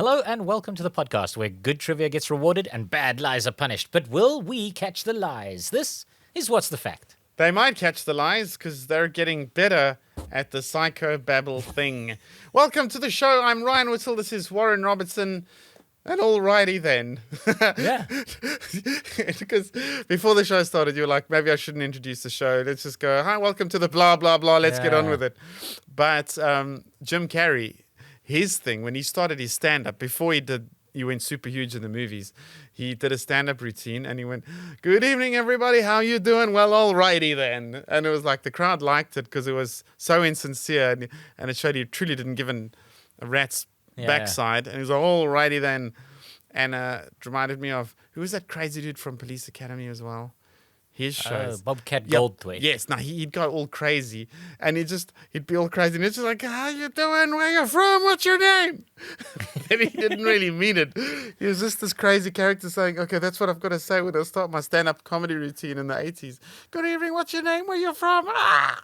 Hello and welcome to the podcast where good trivia gets rewarded and bad lies are punished. But will we catch the lies? This is What's the Fact. They might catch the lies because they're getting better at the psychobabble thing. Welcome to the show. I'm Ryan Whittal. This is Warren Robertson. And alrighty then. Yeah. Because before the show started, you were like, maybe I shouldn't introduce the show. Let's just go, hi, welcome to the blah, blah, blah. Let's get on with it. But Jim Carrey, his thing, when he started his stand-up, before he went super huge in the movies, he did a stand-up routine and he went, good evening, everybody. How you doing? Well, alrighty then. And it was like the crowd liked it because it was so insincere and it showed he truly didn't give a rat's backside. And he was like, alrighty then. And it reminded me of, who was that crazy dude from Police Academy as well? His shows. Bobcat Goldthwait. Yes, he'd go all crazy. And he'd be all crazy. And it's just like, how you doing? Where you from? What's your name? And he didn't really mean it. He was just this crazy character saying, okay, that's what I've got to say when I start my stand-up comedy routine in the 80s. Good evening, what's your name? Where you from? Ah!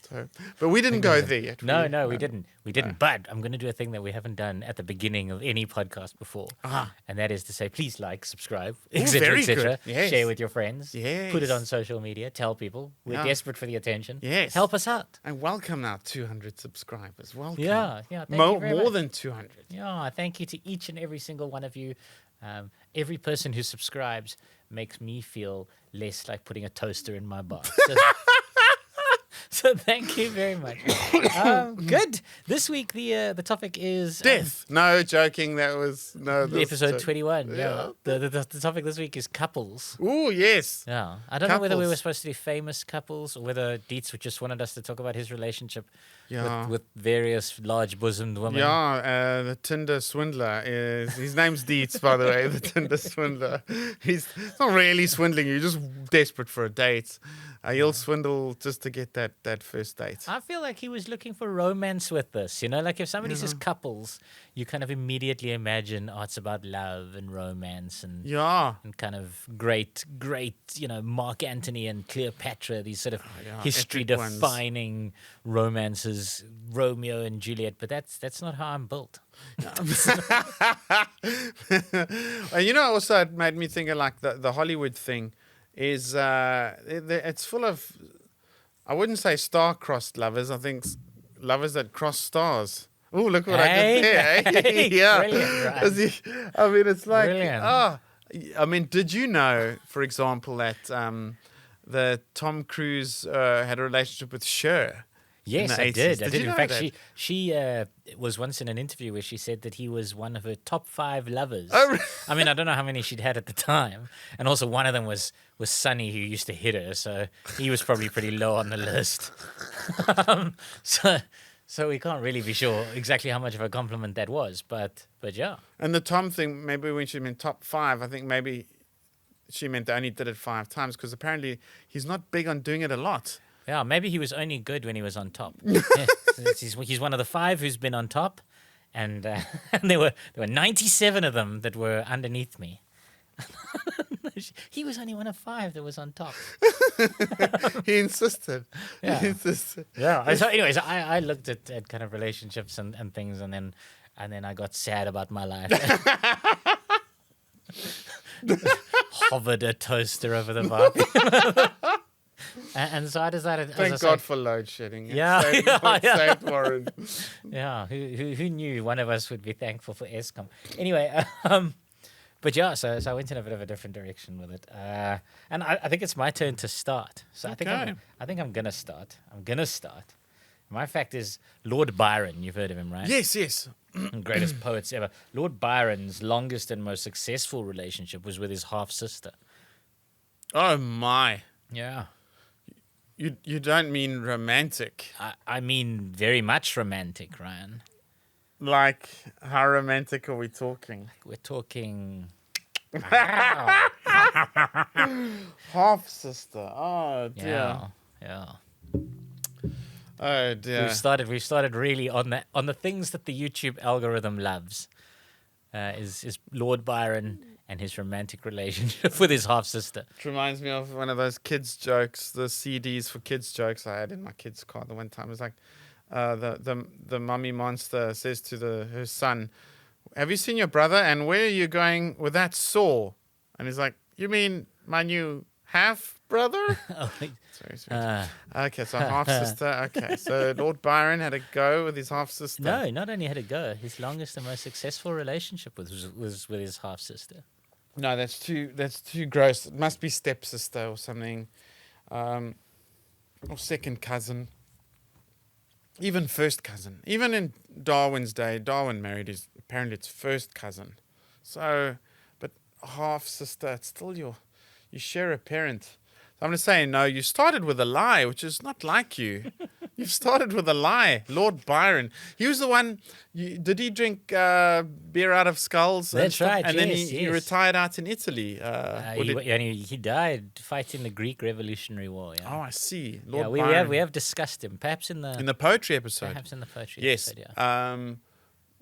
So, but we didn't go there yet. No, we didn't. We didn't. But I'm going to do a thing that we haven't done at the beginning of any podcast before. And that is to say, please like, subscribe, etc., etc. Yes. Share with your friends. Yes. Put it on social media. Tell people. We're desperate for the attention. Yes. Help us out. And welcome now, 200 subscribers. Welcome. Yeah. Thank you very more much. than 200. Yeah, thank you to each and every single one of you. Every person who subscribes makes me feel less like putting a toaster in my bath. So thank you very much. Good. This week the topic is Death. No, joking. That was episode 21. Yeah. The topic this week is couples. Oh yes. Yeah. I don't know whether we were supposed to do famous couples or whether Dietz just wanted us to talk about his relationship with various large bosomed women. Yeah, the Tinder swindler his name's Dietz, by the way. The Tinder swindler. He's not really swindling you. Just desperate for a date. He'll swindle just to get that first date. I feel like he was looking for romance with this. You know, like if somebody says couples, you kind of immediately imagine, it's about love and romance and kind of great, Mark Antony and Cleopatra, these sort of history-defining romances, Romeo and Juliet. But that's not how I'm built. Also it made me think of like the Hollywood thing. Is it's full of, I wouldn't say star-crossed lovers. I think lovers that cross stars. Oh, look what I did there. Hey, yeah. Brilliant, right? I mean, it's like, Brilliant. Did you know, for example, that Tom Cruise had a relationship with Cher? Yes, I did. Did you In know fact, that? she was once in an interview where she said that he was one of her top 5 lovers. Oh, really? I mean, I don't know how many she'd had at the time. And also one of them was Sonny, who used to hit her. So he was probably pretty low on the list. So we can't really be sure exactly how much of a compliment that was. But yeah. And the Tom thing, maybe when she meant top 5, I think maybe she meant they only did it 5 times because apparently he's not big on doing it a lot. Yeah, maybe he was only good when he was on top. He's one of the 5 who's been on top, and there were 97 of them that were underneath me. He was only one of 5 that was on top. He insisted. Yeah. He insisted. Yeah. So, anyways, I looked at kind of relationships and things, and then I got sad about my life. Hovered a toaster over the bathroom. And so I decided. Thank God for load shedding. Yeah, Saved Warren. Yeah, who knew one of us would be thankful for Eskom? Anyway, but yeah, so I went in a bit of a different direction with it, and I think it's my turn to start. So Okay. I think I'm gonna start. My fact is Lord Byron. You've heard of him, right? Yes. Greatest poets ever. Lord Byron's longest and most successful relationship was with his half sister. Oh my. Yeah. You don't mean romantic. I mean very much romantic, Ryan. Like, how romantic are we talking? We're talking. Half sister. Oh dear. Yeah. Oh dear. We've started really on the things that the YouTube algorithm loves. Is Lord Byron and his romantic relationship with his half sister. It reminds me of one of those kids jokes, the CDs for kids jokes I had in my kids' car the one time. It was like the mummy monster says to her son, have you seen your brother? And where are you going with that saw? And he's like, you mean my new half brother? Sorry. Okay, so half sister. Okay, so Lord Byron had a go with his half sister. No, not only had a go. His longest and most successful relationship was with his half sister. No, that's too gross. It must be stepsister or something, or second cousin, even first cousin. Even in Darwin's day, Darwin married his first cousin. So, but half sister, it's still you share a parent. So I'm going to say, no, you started with a lie, which is not like you. You've started with a lie. Lord Byron. He was the one, did he drink beer out of skulls? That's right, and then he retired out in Italy. He died fighting the Greek Revolutionary War. Yeah. Oh, I see. Lord Byron. We have discussed him, perhaps in the poetry episode. Perhaps in the poetry episode, yeah.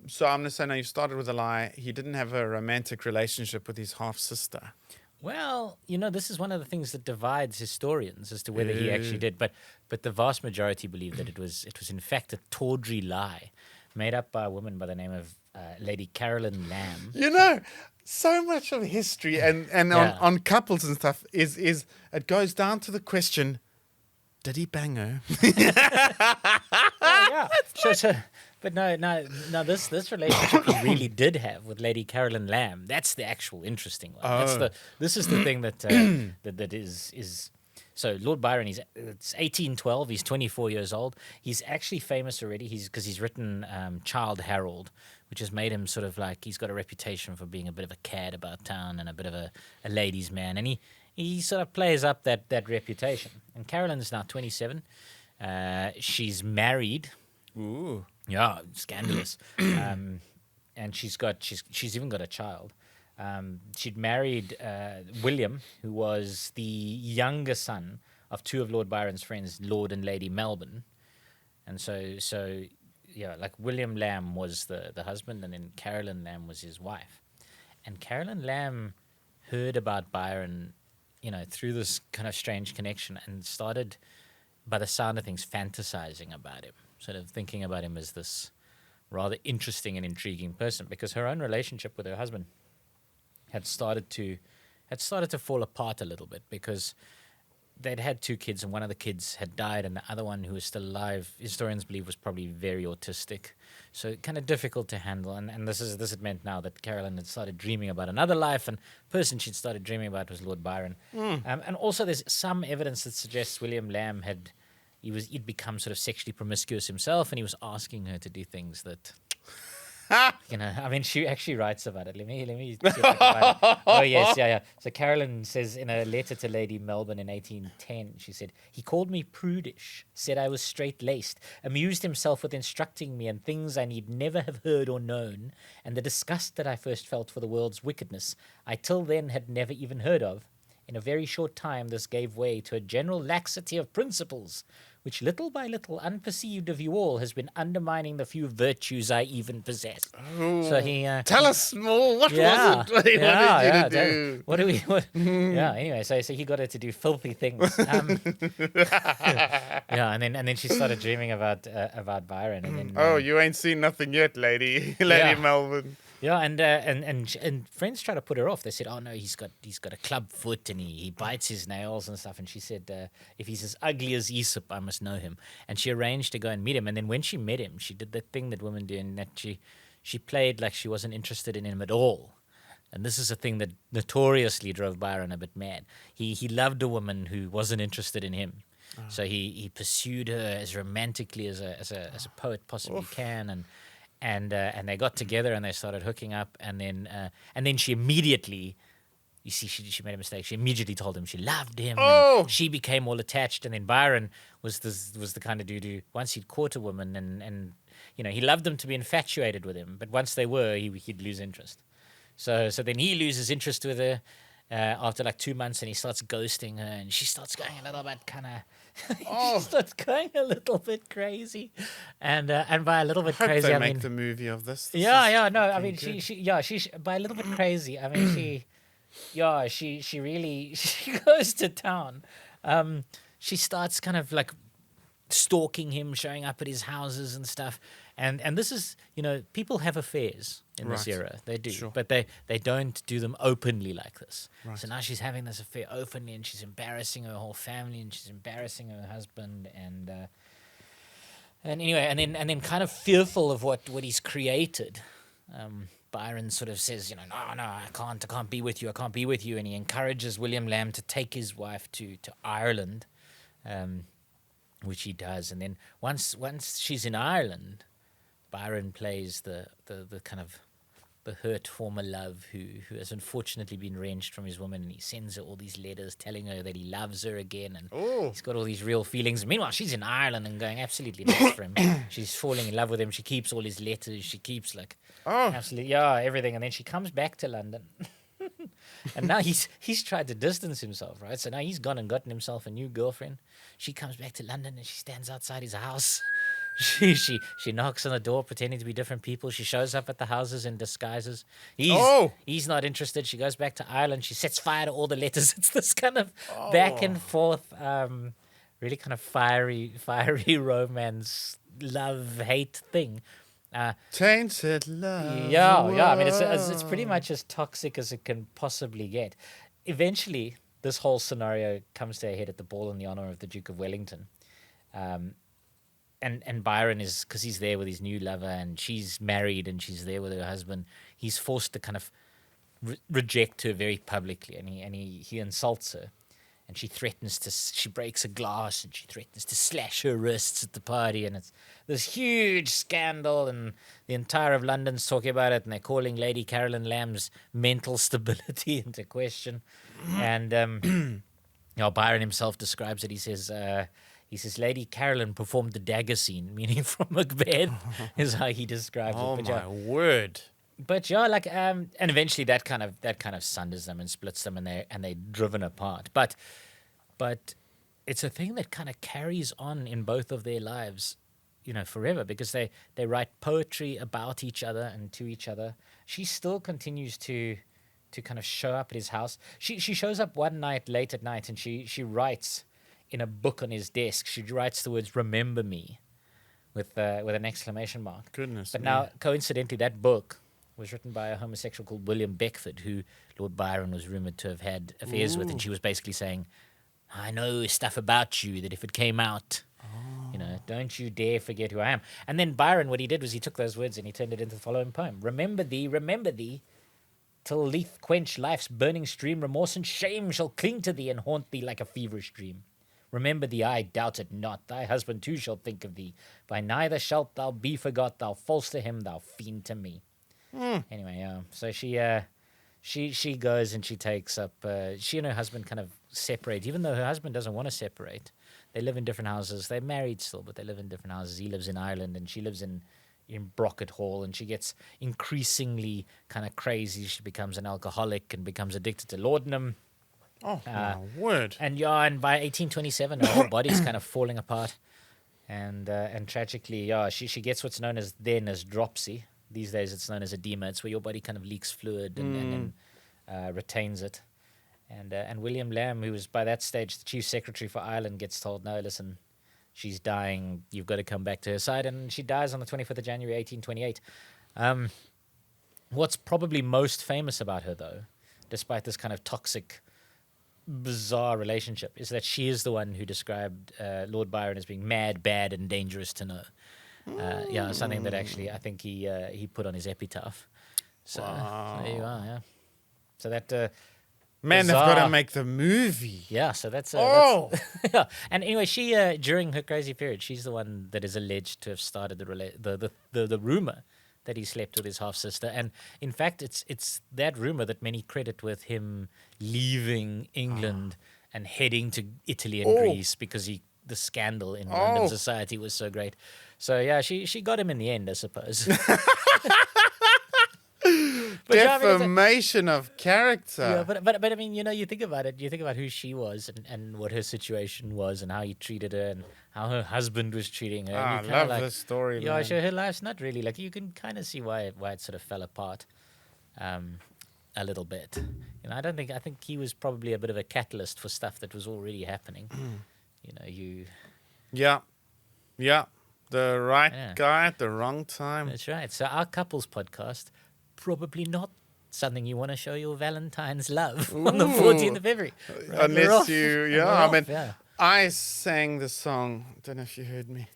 So I'm going to say, no, you started with a lie. He didn't have a romantic relationship with his half-sister. Well, this is one of the things that divides historians as to whether he actually did. But the vast majority believe that it was in fact a tawdry lie made up by a woman by the name of Lady Caroline Lamb. So much of history and on couples and stuff is it goes down to the question, did he bang her? Oh, yeah. But no. This relationship he really did have with Lady Caroline Lamb. That's the actual interesting one. Oh. This is the thing that that is. So Lord Byron, it's 1812. He's 24 years old. He's actually famous already. Because he's written Childe Harold, which has made him sort of like he's got a reputation for being a bit of a cad about town and a bit of a ladies' man, and he sort of plays up that reputation. And Caroline is now 27. She's married. Ooh. Yeah, scandalous. And she's even got a child. She'd married William, who was the younger son of two of Lord Byron's friends, Lord and Lady Melbourne. And so like William Lamb was the husband, and then Caroline Lamb was his wife. And Caroline Lamb heard about Byron, through this kind of strange connection, and started, by the sound of things, fantasizing about him. Sort of thinking about him as this rather interesting and intriguing person, because her own relationship with her husband had started to fall apart a little bit, because they'd had two kids and one of the kids had died, and the other one, who was still alive, historians believe was probably very autistic, so kind of difficult to handle. And this had meant now that Caroline had started dreaming about another life, and the person she'd started dreaming about was Lord Byron. And also there's some evidence that suggests William Lamb he'd become sort of sexually promiscuous himself, and he was asking her to do things that, she actually writes about it. Let me see if I can find it. Oh, yes, yeah. So Caroline says in a letter to Lady Melbourne in 1810, she said, "He called me prudish, said I was straight-laced, amused himself with instructing me in things I need never have heard or known, and the disgust that I first felt for the world's wickedness I till then had never even heard of. In a very short time, this gave way to a general laxity of principles, which little by little, unperceived of you all, has been undermining the few virtues I even possess." Oh, so he tell us more. What was it? What did you do? What do we? Yeah. Anyway, so he got her to do filthy things. And then she started dreaming about Byron, and then you ain't seen nothing yet, lady Melbourne. Yeah, and friends try to put her off. They said, "Oh no, he's got a club foot and he bites his nails and stuff." And she said, "If he's as ugly as Aesop, I must know him." And she arranged to go and meet him. And then when she met him, she did the thing that women do, in that she played like she wasn't interested in him at all. And this is a thing that notoriously drove Byron a bit mad. He loved a woman who wasn't interested in him. So he pursued her as romantically as a poet possibly can, and they got together and they started hooking up, and then she immediately, you see, she made a mistake. She immediately told him she loved him. And she became all attached, and then Byron was the kind of dude who, once he'd caught a woman and he loved them to be infatuated with him, but once they were, he'd lose interest. So then he loses interest with her after like 2 months, and he starts ghosting her, and she starts going a little bit kind of. She starts going a little bit crazy, and by a little bit crazy, I make the movie of this. She by a little bit crazy. I mean, she really goes to town. She starts kind of like stalking him, showing up at his houses and stuff. And this is, people have affairs in this era. They do. Sure. But they don't do them openly like this. Right. So now she's having this affair openly, and she's embarrassing her whole family, and she's embarrassing her husband, and anyway, and then kind of fearful of what he's created. Byron sort of says, no, I can't be with you, and he encourages William Lamb to take his wife to Ireland, which he does, and then once she's in Ireland, Byron plays the kind of the hurt former love who has unfortunately been wrenched from his woman, and he sends her all these letters telling her that he loves her again, and he's got all these real feelings. Meanwhile, she's in Ireland and going absolutely nuts for him. She's falling in love with him. She keeps all his letters. She keeps absolutely everything, and then she comes back to London. And now he's tried to distance himself, right? So now he's gone and gotten himself a new girlfriend. She comes back to London and she stands outside his house. She knocks on the door pretending to be different people. She shows up at the houses in disguises. He's not interested. She goes back to Ireland. She sets fire to all the letters. It's this kind of back and forth, really kind of fiery romance, love, hate thing. Tainted love. Yeah. I mean, it's pretty much as toxic as it can possibly get. Eventually, this whole scenario comes to a head at the ball in the honor of the Duke of Wellington. And Byron is, because he's there with his new lover and she's married and she's there with her husband, he's forced to kind of reject her very publicly, and he insults her, and she breaks a glass and she threatens to slash her wrists at the party, and it's this huge scandal, and the entire of London's talking about it, and they're calling Lady Caroline Lamb's mental stability into question. And Byron himself describes it. He says, Lady Caroline performed the dagger scene, meaning from Macbeth, is how he describes it. Oh, my word. But and eventually that kind of sunders them and splits them, and they're driven apart. But it's a thing that kind of carries on in both of their lives, forever, because they write poetry about each other and to each other. She still continues to kind of show up at his house. She shows up one night late at night, and she writes in a book on his desk. She writes the words "Remember me" with an exclamation mark. Goodness. But now, coincidentally, that book was written by a homosexual called William Beckford, who Lord Byron was rumored to have had affairs with, and she was basically saying, I know stuff about you that if it came out, don't you dare forget who I am. And then Byron, what he did was he took those words and he turned it into the following poem. Remember thee, till Lethe quench life's burning stream, remorse and shame shall cling to thee and haunt thee like a feverish dream. Remember thee, I doubt it not, thy husband too shall think of thee. By neither shalt thou be forgot, thou false to him, thou fiend to me. Anyway, so she goes and she takes up, she and her husband kind of separate, even though her husband doesn't want to separate. They live in different houses. They're married still, but they live in different houses. He lives in Ireland and she lives in Brocket Hall, and she gets increasingly kind of crazy. She becomes an alcoholic and becomes addicted to laudanum. Oh, my word. And by 1827, her whole body's kind of falling apart. And tragically, she gets what's known as dropsy. These days it's known as edema. It's where your body kind of leaks fluid and retains it. And William Lamb, who was by that stage the chief secretary for Ireland, gets told, no, listen, she's dying. You've got to come back to her side. And she dies on the 25th of January, 1828. What's probably most famous about her, though, despite this kind of toxic, bizarre relationship, is that she is the one who described Lord Byron as being mad, bad, and dangerous to know. Something that actually I think he put on his epitaph. So there you are, yeah. So that man, they've got to make the movie. Yeah, so that's And anyway, she during her crazy period, she's the one that is alleged to have started the rumor that he slept with his half sister, and in fact, it's that rumor that many credit with him leaving England and heading to Italy and Greece because the scandal in London society was so great. So yeah, she got him in the end, I suppose. Defamation of character. Yeah, but I mean, you think about it. You think about who she was and what her situation was and how he treated her and how her husband was treating her. I love this story. Yeah, sure. Her life's not really you can kind of see why it sort of fell apart, a little bit. I think he was probably a bit of a catalyst for stuff that was already happening. Yeah. Yeah. The right guy at the wrong time. That's right. So our couples podcast, probably not something you want to show your Valentine's love on the 14th of February. Right, unless I sang the song, don't know if you heard me,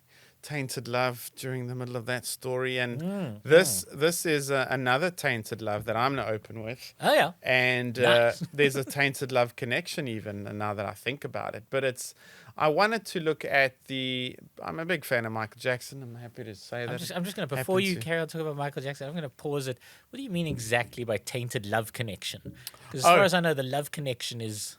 Tainted Love, during the middle of that story. And this is another Tainted Love that I'm not open with. Oh, yeah. And there's a Tainted Love connection even, now that I think about it. But I wanted to look at I'm a big fan of Michael Jackson. I'm happy to say that. I'm just going to, before you carry on talking about Michael Jackson, I'm going to pause it. What do you mean exactly by Tainted Love connection? Because as far as I know, the love connection is...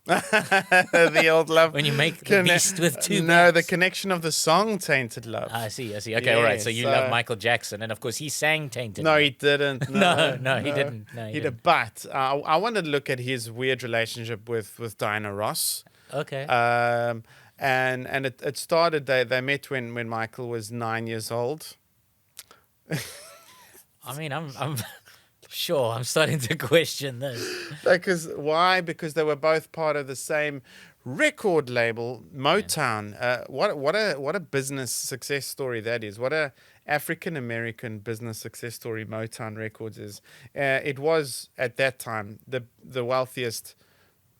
the old love. When you make the beast with two No, the connection of the song Tainted Love. I see. Okay, all right. So you love Michael Jackson. And, of course, he sang Tainted No, Love. he didn't. No, he didn't. No, he didn't. But I wanted to look at his weird relationship with Diana Ross. Okay. And it started, they met when Michael was 9 years old. I mean, I'm sure I'm starting to question this. Why? Because they were both part of the same record label, Motown. What a business success story that is. What a African American business success story Motown Records is. It was at that time the wealthiest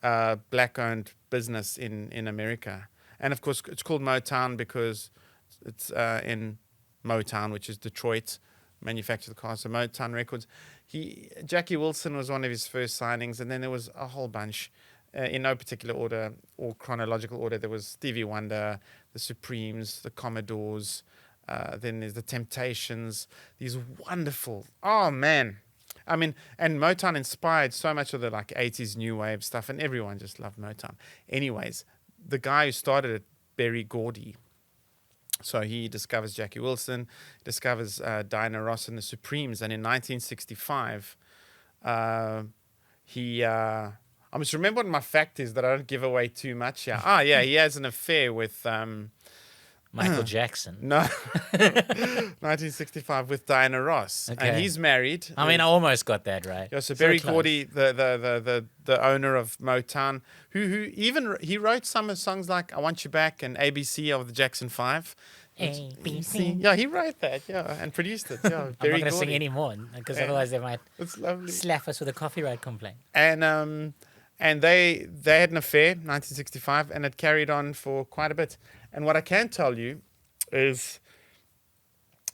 black-owned business in America. And of course, it's called Motown because it's in Motown, which is Detroit, manufactured the cars. So Motown Records. Jackie Wilson was one of his first signings, and then there was a whole bunch in no particular order or chronological order. There was Stevie Wonder, the Supremes, the Commodores. Then there's the Temptations. These wonderful. Oh man. I mean, and Motown inspired so much of the 80s new wave stuff, and everyone just loved Motown. Anyways, the guy who started it, Berry Gordy. So he discovers Jackie Wilson, discovers Diana Ross and the Supremes, and in 1965, I must remember what my fact is that I don't give away too much here. He has an affair with Michael Jackson. No, 1965 with Diana Ross, and he's married. I mean, I almost got that right. Yeah, so Berry Gordy, the owner of Motown, who even he wrote some songs like "I Want You Back" and "ABC" of the Jackson 5. ABC. Yeah, he wrote that. Yeah, and produced it. Yeah, I'm not going to sing any more because otherwise they might slap us with a copyright complaint. And they had an affair, 1965, and it carried on for quite a bit. And what I can tell you is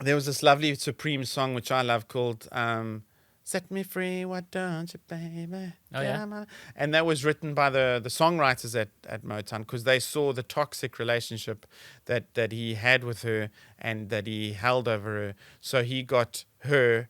there was this lovely Supreme song, which I love, called Set Me Free, Why Don't You, Baby? Oh, yeah. And that was written by the songwriters at Motown because they saw the toxic relationship that he had with her and that he held over her. So they got her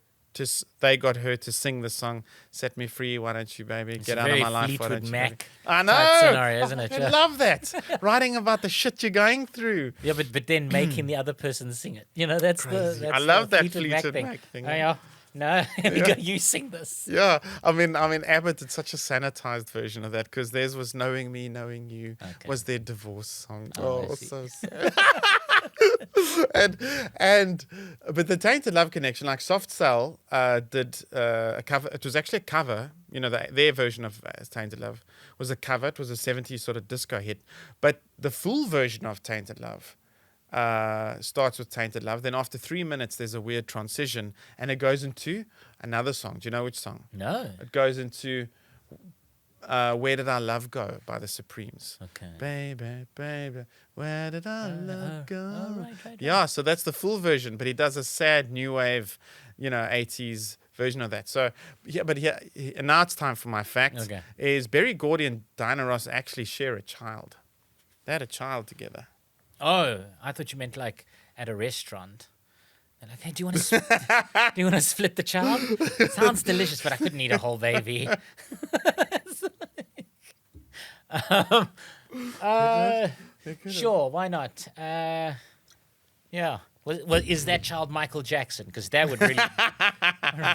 to sing the song "Set Me Free, Why Don't You, Baby? Get out of my life, why don't you?" Mac I know. Scenario, isn't it? I love that. Writing about the shit you're going through. Yeah, but then making the other person sing it. That's crazy. I love that Fleetwood Mac thing. Oh, yeah. No, you sing this. Yeah, I mean, Abbott did such a sanitized version of that because theirs was "Knowing Me, Knowing You" was their divorce song. Oh, so sad. But the Tainted Love connection, like Soft Cell did a cover. It was actually a cover. Their version of Tainted Love was a cover. It was a 70s sort of disco hit. But the full version of Tainted Love starts with Tainted Love. Then after 3 minutes, there's a weird transition, and it goes into another song. Do you know which song? No. It goes into Where Did Our Love Go by the Supremes. Okay. Baby, baby, where did our love go? Oh, right. Yeah, so that's the full version, but he does a sad new wave, 80s version of that. So, and now it's time for my fact. Okay. Is Berry Gordy and Diana Ross actually share a child? They had a child together. Oh, I thought you meant like at a restaurant. They're like, hey, do you want to split the child? Sounds delicious, but I couldn't eat a whole baby. Sure, why not? Yeah. Well, is that child Michael Jackson? Because that would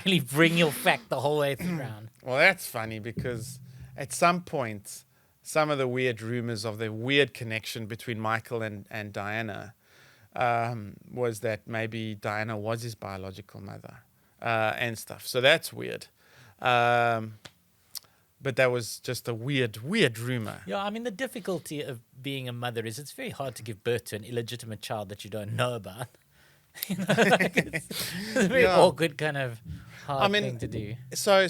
really bring your fact the whole way around. Well, that's funny because at some point, some of the weird rumors of the weird connection between Michael and Diana was that maybe Diana was his biological mother and stuff. So that's weird. But that was just a weird rumor. Yeah, I mean, the difficulty of being a mother is it's very hard to give birth to an illegitimate child that you don't know about. It's a very awkward kind of hard thing to do. So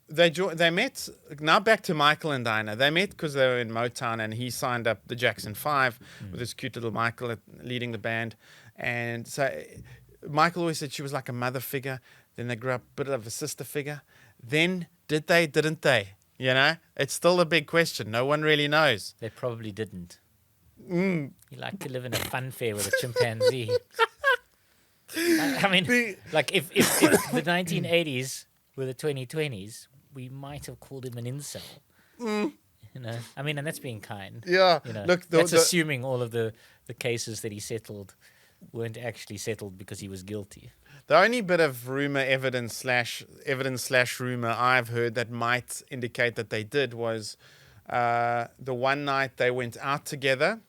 they met. Now back to Michael and Dinah. They met because they were in Motown, and he signed up the Jackson 5 with his cute little Michael leading the band. And so Michael always said she was like a mother figure. Then they grew up a bit of a sister figure. Then did they? Didn't they? It's still a big question. No one really knows. They probably didn't. You like to live in a fun fair with a chimpanzee. I mean, like if the 1980s were the 2020s, we might have called him an incel. I mean, and that's being kind. Yeah. Look, that's assuming all of the cases that he settled weren't actually settled because he was guilty. The only bit of evidence slash rumor I've heard that might indicate that they did was the one night they went out together.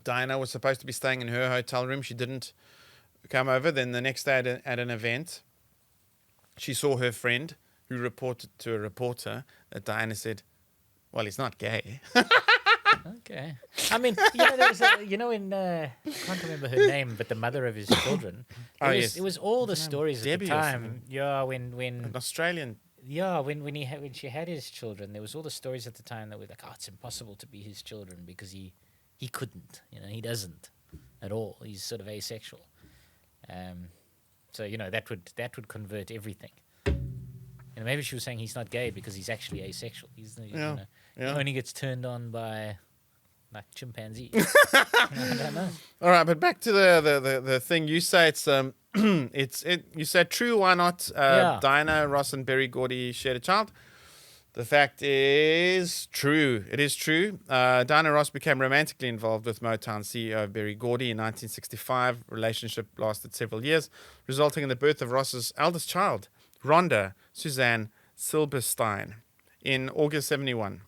Dinah was supposed to be staying in her hotel room. She didn't come over. Then the next day at an event, she saw her friend who reported to a reporter that Dinah said, well, he's not gay. Okay. I mean, there's I can't remember her name, but the mother of his children. It was all the stories Debbie at the time. Yeah, when an Australian. Yeah, when she had his children, there was all the stories at the time that were like, it's impossible to be his children because he couldn't. He doesn't at all. He's sort of asexual. So that would convert everything. Maybe she was saying he's not gay because he's actually asexual. He only gets turned on by like chimpanzees. I don't know. All right, but back to the thing. You say it's you said true. Why not? Dinah Ross and Berry Gordy shared a child. The fact is true. It is true. Dinah Ross became romantically involved with Motown CEO Berry Gordy in 1965. Relationship lasted several years, resulting in the birth of Ross's eldest child, Rhonda Suzanne Silberstein, in August 71.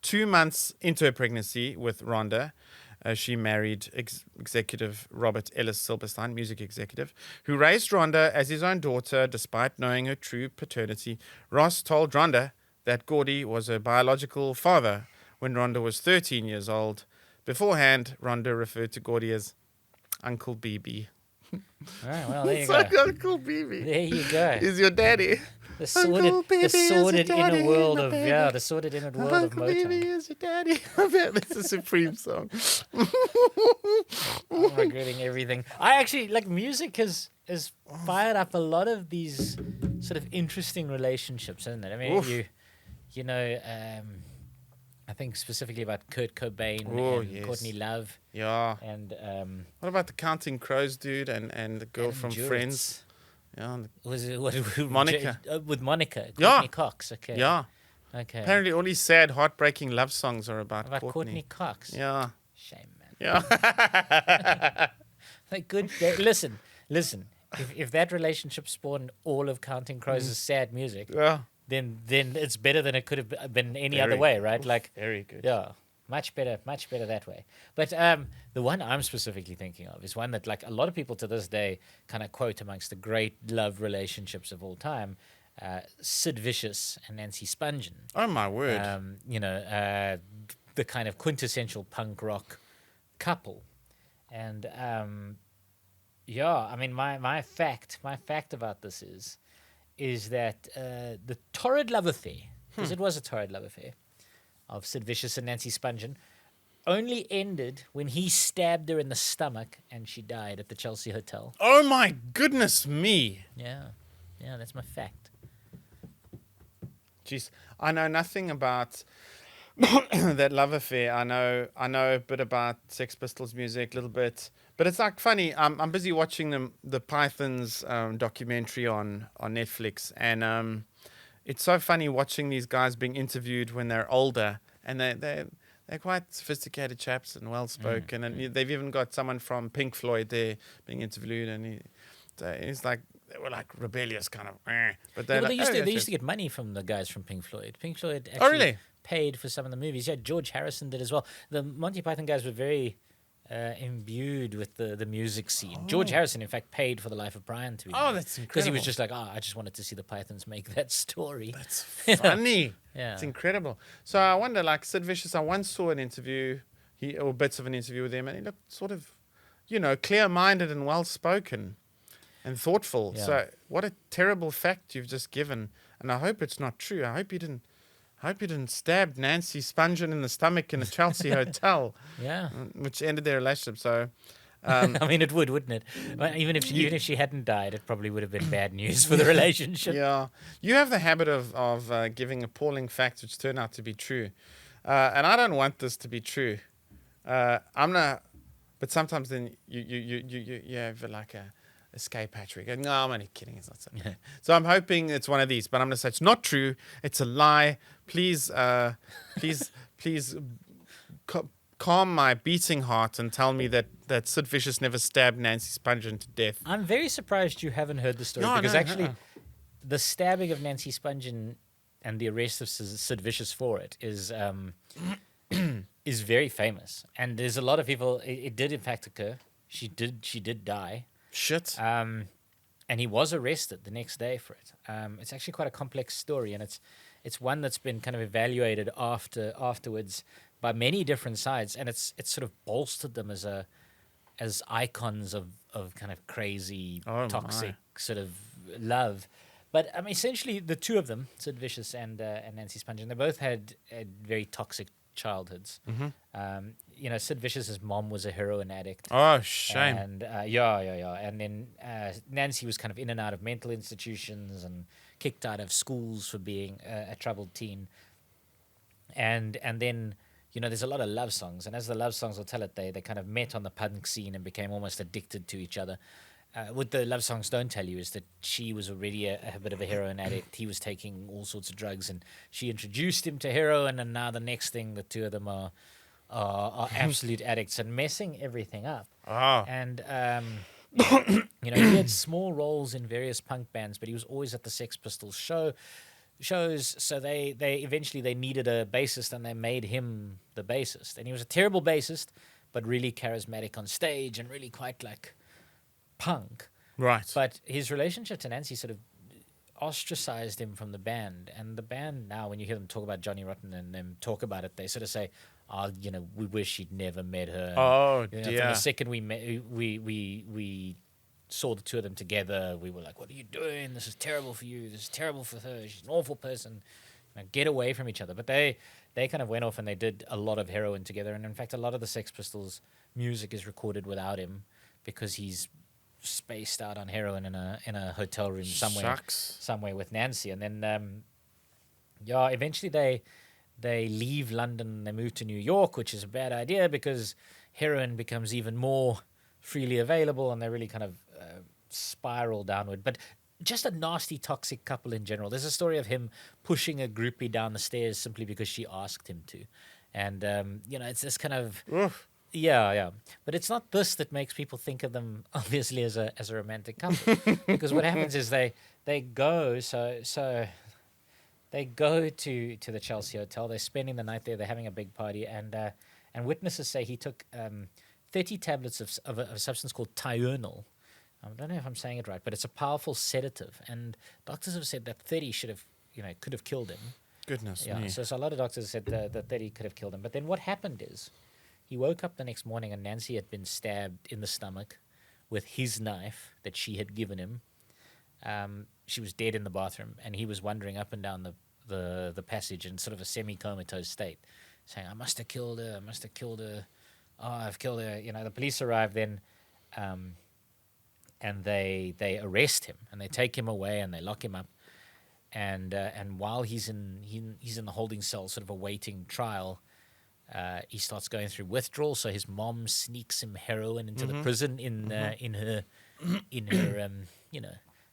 2 months into her pregnancy with Rhonda, she married executive Robert Ellis Silberstein, music executive, who raised Rhonda as his own daughter despite knowing her true paternity. Ross told Rhonda that Gordy was her biological father when Rhonda was 13 years old. Beforehand, Rhonda referred to Gordy as Uncle BB. All right, well, there you it's go. Like Uncle BB. There you go. He's your daddy. The sordid inner world of Motown. Uncle BB is your daddy. I bet it's a Supreme song. I'm regretting everything. I actually music has fired up a lot of these sort of interesting relationships, isn't it? I mean, I think specifically about Kurt Cobain and Courtney Love. Yeah. And what about the Counting Crows dude and the girl from Friends? Yeah. Was it Monica? With Monica. Courtney Cox. Okay. Yeah. Okay. Apparently, all these sad, heartbreaking love songs are about Courtney Cox. Yeah. Shame, man. Yeah. Listen. If that relationship spawned all of Counting Crows' sad music, then it's better than it could have been any other way, right? Very good. Yeah. Much better that way. But the one I'm specifically thinking of is one that a lot of people to this day kind of quote amongst the great love relationships of all time, Sid Vicious and Nancy Spungen. Oh, my word. The kind of quintessential punk rock couple. And, I mean, my fact about this is that the torrid love affair, because it was a torrid love affair, of Sid Vicious and Nancy Spungen, only ended when he stabbed her in the stomach and she died at the Chelsea Hotel. Oh, my goodness me. Yeah, that's my fact. Jeez, I know nothing about that love affair. I know a bit about Sex Pistols music, a little bit. But it's funny, I'm busy watching the Pythons documentary on Netflix, and it's so funny watching these guys being interviewed when they're older, and they're quite sophisticated chaps and well-spoken, and they've even got someone from Pink Floyd there being interviewed, and he's like, they were rebellious kind of, but they used to get money from the guys from Pink Floyd. Pink Floyd actually really? Paid for some of the movies. Yeah, George Harrison did as well. The Monty Python guys were very imbued with the music scene. George Harrison, in fact, paid for The Life of Brian to be made. That's incredible. Because he was just like, I just wanted to see the Pythons make that story. That's funny. Yeah. It's incredible. So I wonder, like Sid Vicious, I once saw an interview, or bits of an interview with him, and he looked sort of, clear-minded and well-spoken and thoughtful. Yeah. So what a terrible fact you've just given. And I hope it's not true. I hope you didn't stab Nancy Spungen in the stomach in a Chelsea hotel. Yeah. Which ended their relationship. So, I mean, it would, wouldn't it? Well, even if she hadn't died, it probably would have been bad news for the relationship. Yeah. You have the habit of giving appalling facts which turn out to be true. And I don't want this to be true. I'm not, but sometimes then you have like a escape hatch where you go, no, I'm only kidding. It's not so. So I'm hoping it's one of these, but I'm going to say it's not true. It's a lie. Please, please calm my beating heart and tell me that Sid Vicious never stabbed Nancy Spungen to death. I'm very surprised you haven't heard the story because the stabbing of Nancy Spungen and the arrest of Sid Vicious for it is is very famous, and there's a lot of people. It did in fact occur. She did die. Shit. And he was arrested the next day for it. It's actually quite a complex story, and it's one that's been kind of evaluated afterwards by many different sides, and it's sort of bolstered them as icons of kind of crazy, toxic sort of love. But I mean, essentially, the two of them, Sid Vicious and Nancy Spungen, they both had very toxic childhoods. Sid Vicious's mom was a heroin addict. Oh, shame. And and then Nancy was kind of in and out of mental institutions and kicked out of schools for being a troubled teen. And then there's a lot of love songs, and as the love songs will tell it, they kind of met on the punk scene and became almost addicted to each other. What the love songs don't tell you is that she was already a bit of a heroin addict. He was taking all sorts of drugs, and she introduced him to heroin, and now the next thing, the two of them are absolute addicts and messing everything up. And he had small roles in various punk bands, but he was always at the Sex Pistols shows. So they eventually needed a bassist, and they made him the bassist. And he was a terrible bassist, but really charismatic on stage and really quite like punk. Right. But his relationship to Nancy sort of ostracized him from the band. And the band now, when you hear them talk about Johnny Rotten and them talk about it, they sort of say, we wish he'd never met her. Oh, dear. dear. From the second we saw the two of them together, we were like, what are you doing? This is terrible for you. This is terrible for her. She's an awful person. Get away from each other. But they kind of went off and they did a lot of heroin together. And in fact, a lot of the Sex Pistols music is recorded without him because he's spaced out on heroin in a hotel room somewhere with Nancy. And then eventually they leave London, they move to New York, which is a bad idea because heroin becomes even more freely available, and they really kind of spiral downward. But just a nasty, toxic couple in general. There's a story of him pushing a groupie down the stairs simply because she asked him to. And it's this kind of Oof. Yeah. But it's not this that makes people think of them obviously as a romantic couple. Because what happens is they go they go to the Chelsea Hotel, they're spending the night there, they're having a big party, and witnesses say he took 30 tablets of a substance called Tylenol. I don't know if I'm saying it right, but it's a powerful sedative, and doctors have said that 30 could have killed him. Goodness me. me. So a lot of doctors said that 30 could have killed him. But then what happened is he woke up the next morning and Nancy had been stabbed in the stomach with his knife that she had given him. She was dead in the bathroom, and he was wandering up and down the passage in sort of a semi-comatose state, saying, I must have killed her. Oh, I've killed her. The police arrive then, and they arrest him, and they take him away, and they lock him up. And while he's in the holding cell, sort of awaiting trial, he starts going through withdrawal. So his mom sneaks him heroin into the prison in her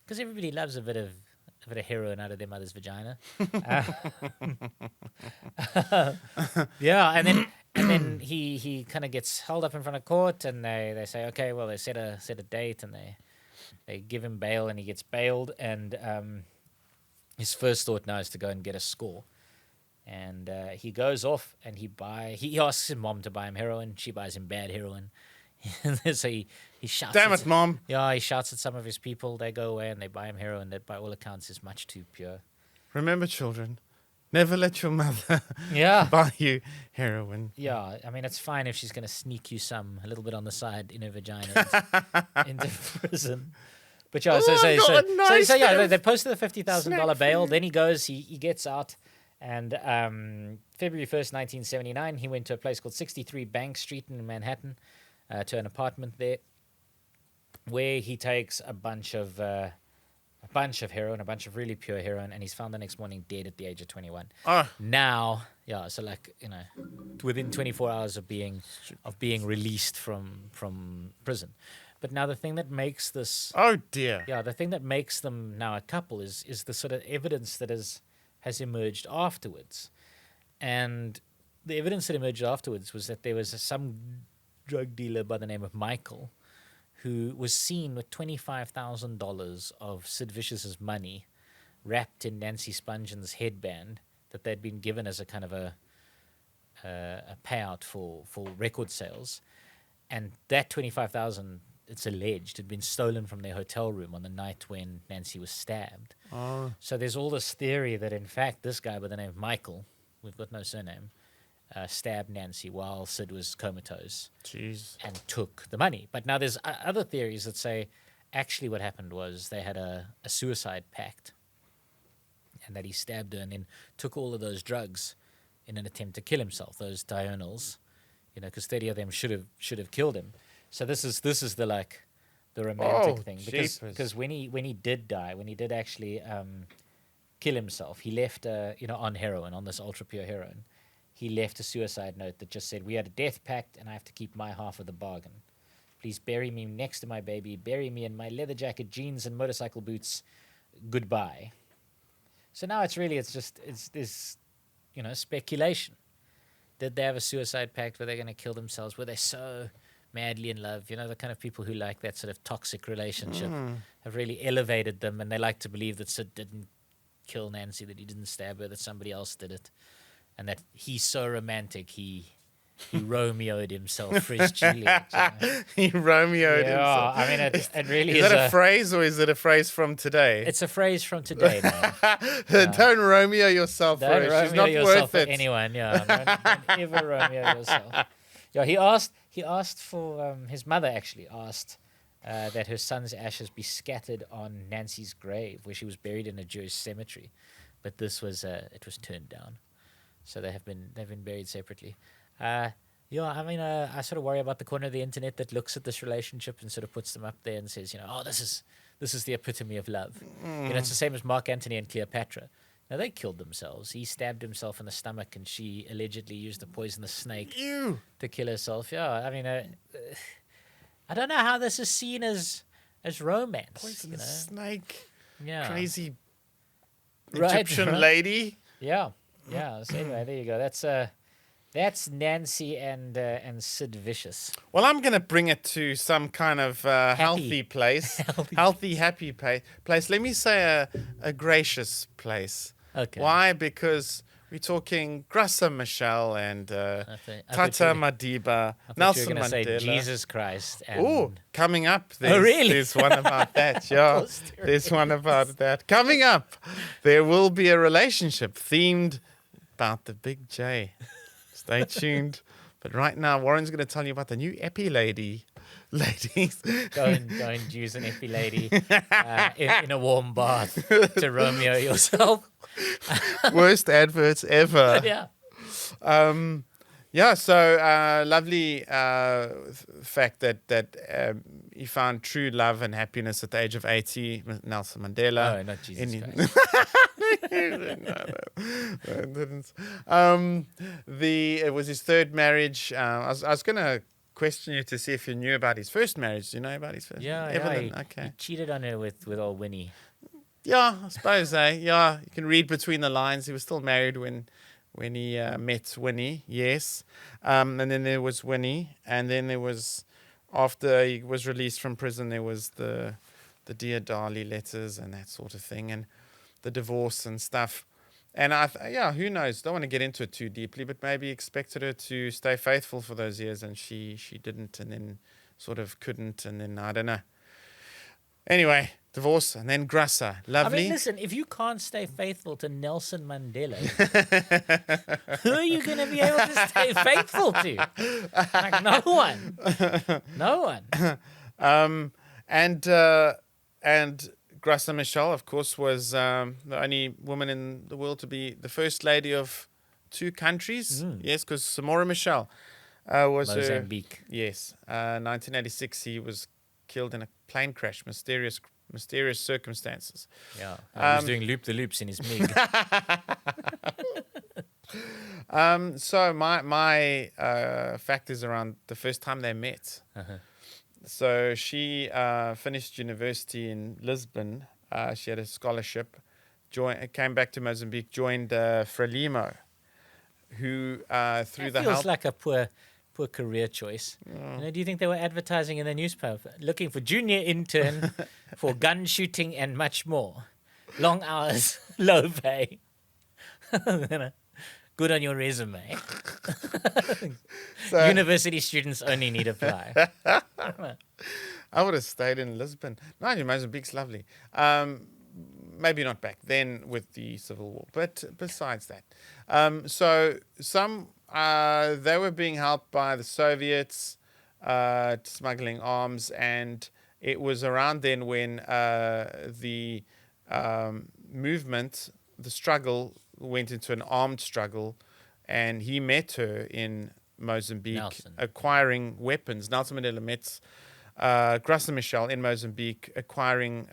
because everybody loves a bit of heroin out of their mother's vagina. And then he kind of gets held up in front of court, and they say, okay, well, they set a date, and they give him bail, and he gets bailed, and his first thought now is to go and get a score. And he goes off and he asks his mom to buy him heroin. She buys him bad heroin. So he shouts. Damn it, Mom. Yeah, he shouts at some of his people. They go away and they buy him heroin that by all accounts is much too pure. Remember, children, never let your mother buy you heroin. Yeah, I mean, it's fine if she's going to sneak you a little bit on the side in her vagina into prison. But yeah, they posted the $50,000 bail. Then he goes, he gets out. And February 1st, 1979, he went to a place called 63 Bank Street in Manhattan, to an apartment there, where he takes a bunch of heroin, a bunch of really pure heroin, and he's found the next morning dead at the age of 21. Now, so within 24 hours of being released from prison. But now the thing that makes this... Oh, dear. Yeah, the thing that makes them now a couple is the sort of evidence that has emerged afterwards. And the evidence that emerged afterwards was that there was some drug dealer by the name of Michael who was seen with $25,000 of Sid Vicious's money wrapped in Nancy Spongeon's headband that they'd been given as a kind of a payout for record sales. And that $25,000, it's alleged, had been stolen from their hotel room on the night when Nancy was stabbed. Oh. So there's all this theory that, in fact, this guy by the name of Michael, we've got no surname, stabbed Nancy while Sid was comatose. Jeez. And took the money. But now there's other theories that say actually what happened was they had a suicide pact and that he stabbed her and then took all of those drugs in an attempt to kill himself, those diurnals, because 30 of them should have killed him. So this is the romantic thing, because when he did die, when he did actually kill himself, he left on heroin, on this ultra pure heroin, he left a suicide note that just said, "We had a death pact, and I have to keep my half of the bargain. Please bury me next to my baby. Bury me in my leather jacket, jeans, and motorcycle boots. Goodbye." So now it's this, speculation. Did they have a suicide pact? Were they going to kill themselves? Were they so madly in love? The kind of people who like that sort of toxic relationship have really elevated them, and they like to believe that Sid didn't kill Nancy, that he didn't stab her, that somebody else did it, and that he's so romantic, he Romeo'd himself for his Juliet. He Romeo'd himself. I mean, it really is. Is that a phrase, or is it a phrase from today? It's a phrase from today, man. Don't Romeo yourself for her. She's not worth it. Anyone, don't ever Romeo yourself. Yeah, he asked for, his mother actually asked that her son's ashes be scattered on Nancy's grave, where she was buried in a Jewish cemetery. But this was, it was turned down. So they've been buried separately. I sort of worry about the corner of the internet that looks at this relationship and sort of puts them up there and says, this is the epitome of love. It's the same as Mark Antony and Cleopatra. Now, they killed themselves. He stabbed himself in the stomach, and she allegedly used a poisonous snake to kill herself. Yeah, I mean, I don't know how this is seen as romance. Poisonous snake. Yeah. Crazy Egyptian lady. Yeah. So anyway, there you go. That's Nancy and Sid Vicious. Well, I'm going to bring it to some kind of healthy place. Healthy, happy place. Let me say a gracious place. Okay. Why? Because we're talking Graça Machel and Tata Madiba, Nelson Mandela. Say Jesus Christ. Oh, coming up. There's one about that. Yeah, there's one about that. Coming up, there will be a relationship themed about the Big J. Stay tuned. But right now, Warren's going to tell you about the new Epi Ladies. Go and use an Epi Lady in a warm bath to Romeo yourself. Worst adverts ever. Yeah. So lovely fact that he found true love and happiness at the age of 80, Nelson Mandela. Oh, not Jesus Christ. No, it was his third marriage. I was going to question you to see if you knew about his first marriage. Do you know about his first? Yeah, Evelyn. He Okay. cheated on her with old Winnie. Yeah, I suppose. Yeah, you can read between the lines. He was still married when he met Winnie. Yes, and then there was Winnie, and then there was, after he was released from prison, there was the Dear Darlie letters and that sort of thing, and the divorce and stuff. And who knows? Don't want to get into it too deeply, but maybe expected her to stay faithful for those years, and she didn't, and then sort of couldn't, and then I don't know. Anyway, divorce, and then Graça. Lovely. I mean, listen, if you can't stay faithful to Nelson Mandela, who are you going to be able to stay faithful to? Like, no one. No one. And Graça Machel, of course, was the only woman in the world to be the first lady of 2 countries. Yes, because Samora Machel was Mozambique. Yes, 1986. He was killed in a plane crash, mysterious circumstances. Yeah, he was doing loop-the-loops in his MiG. So my fact is around the first time they met. Uh-huh. So she finished university in Lisbon. She had a scholarship. Came back to Mozambique. Joined Frelimo, who through the feels like a poor career choice. Do you think they were advertising in the newspaper, looking for junior intern for gun shooting and much more? Long hours, low pay. Good on your resume. So, university students only need apply. I would have stayed in Lisbon. No, Mozambique's lovely. Maybe not back then with the Civil War, but besides that. So some they were being helped by the Soviets smuggling arms, and it was around then when the movement, the struggle, went into an armed struggle, and he met her in Mozambique, acquiring weapons. Nelson Mandela met Graça Machel in Mozambique, acquiring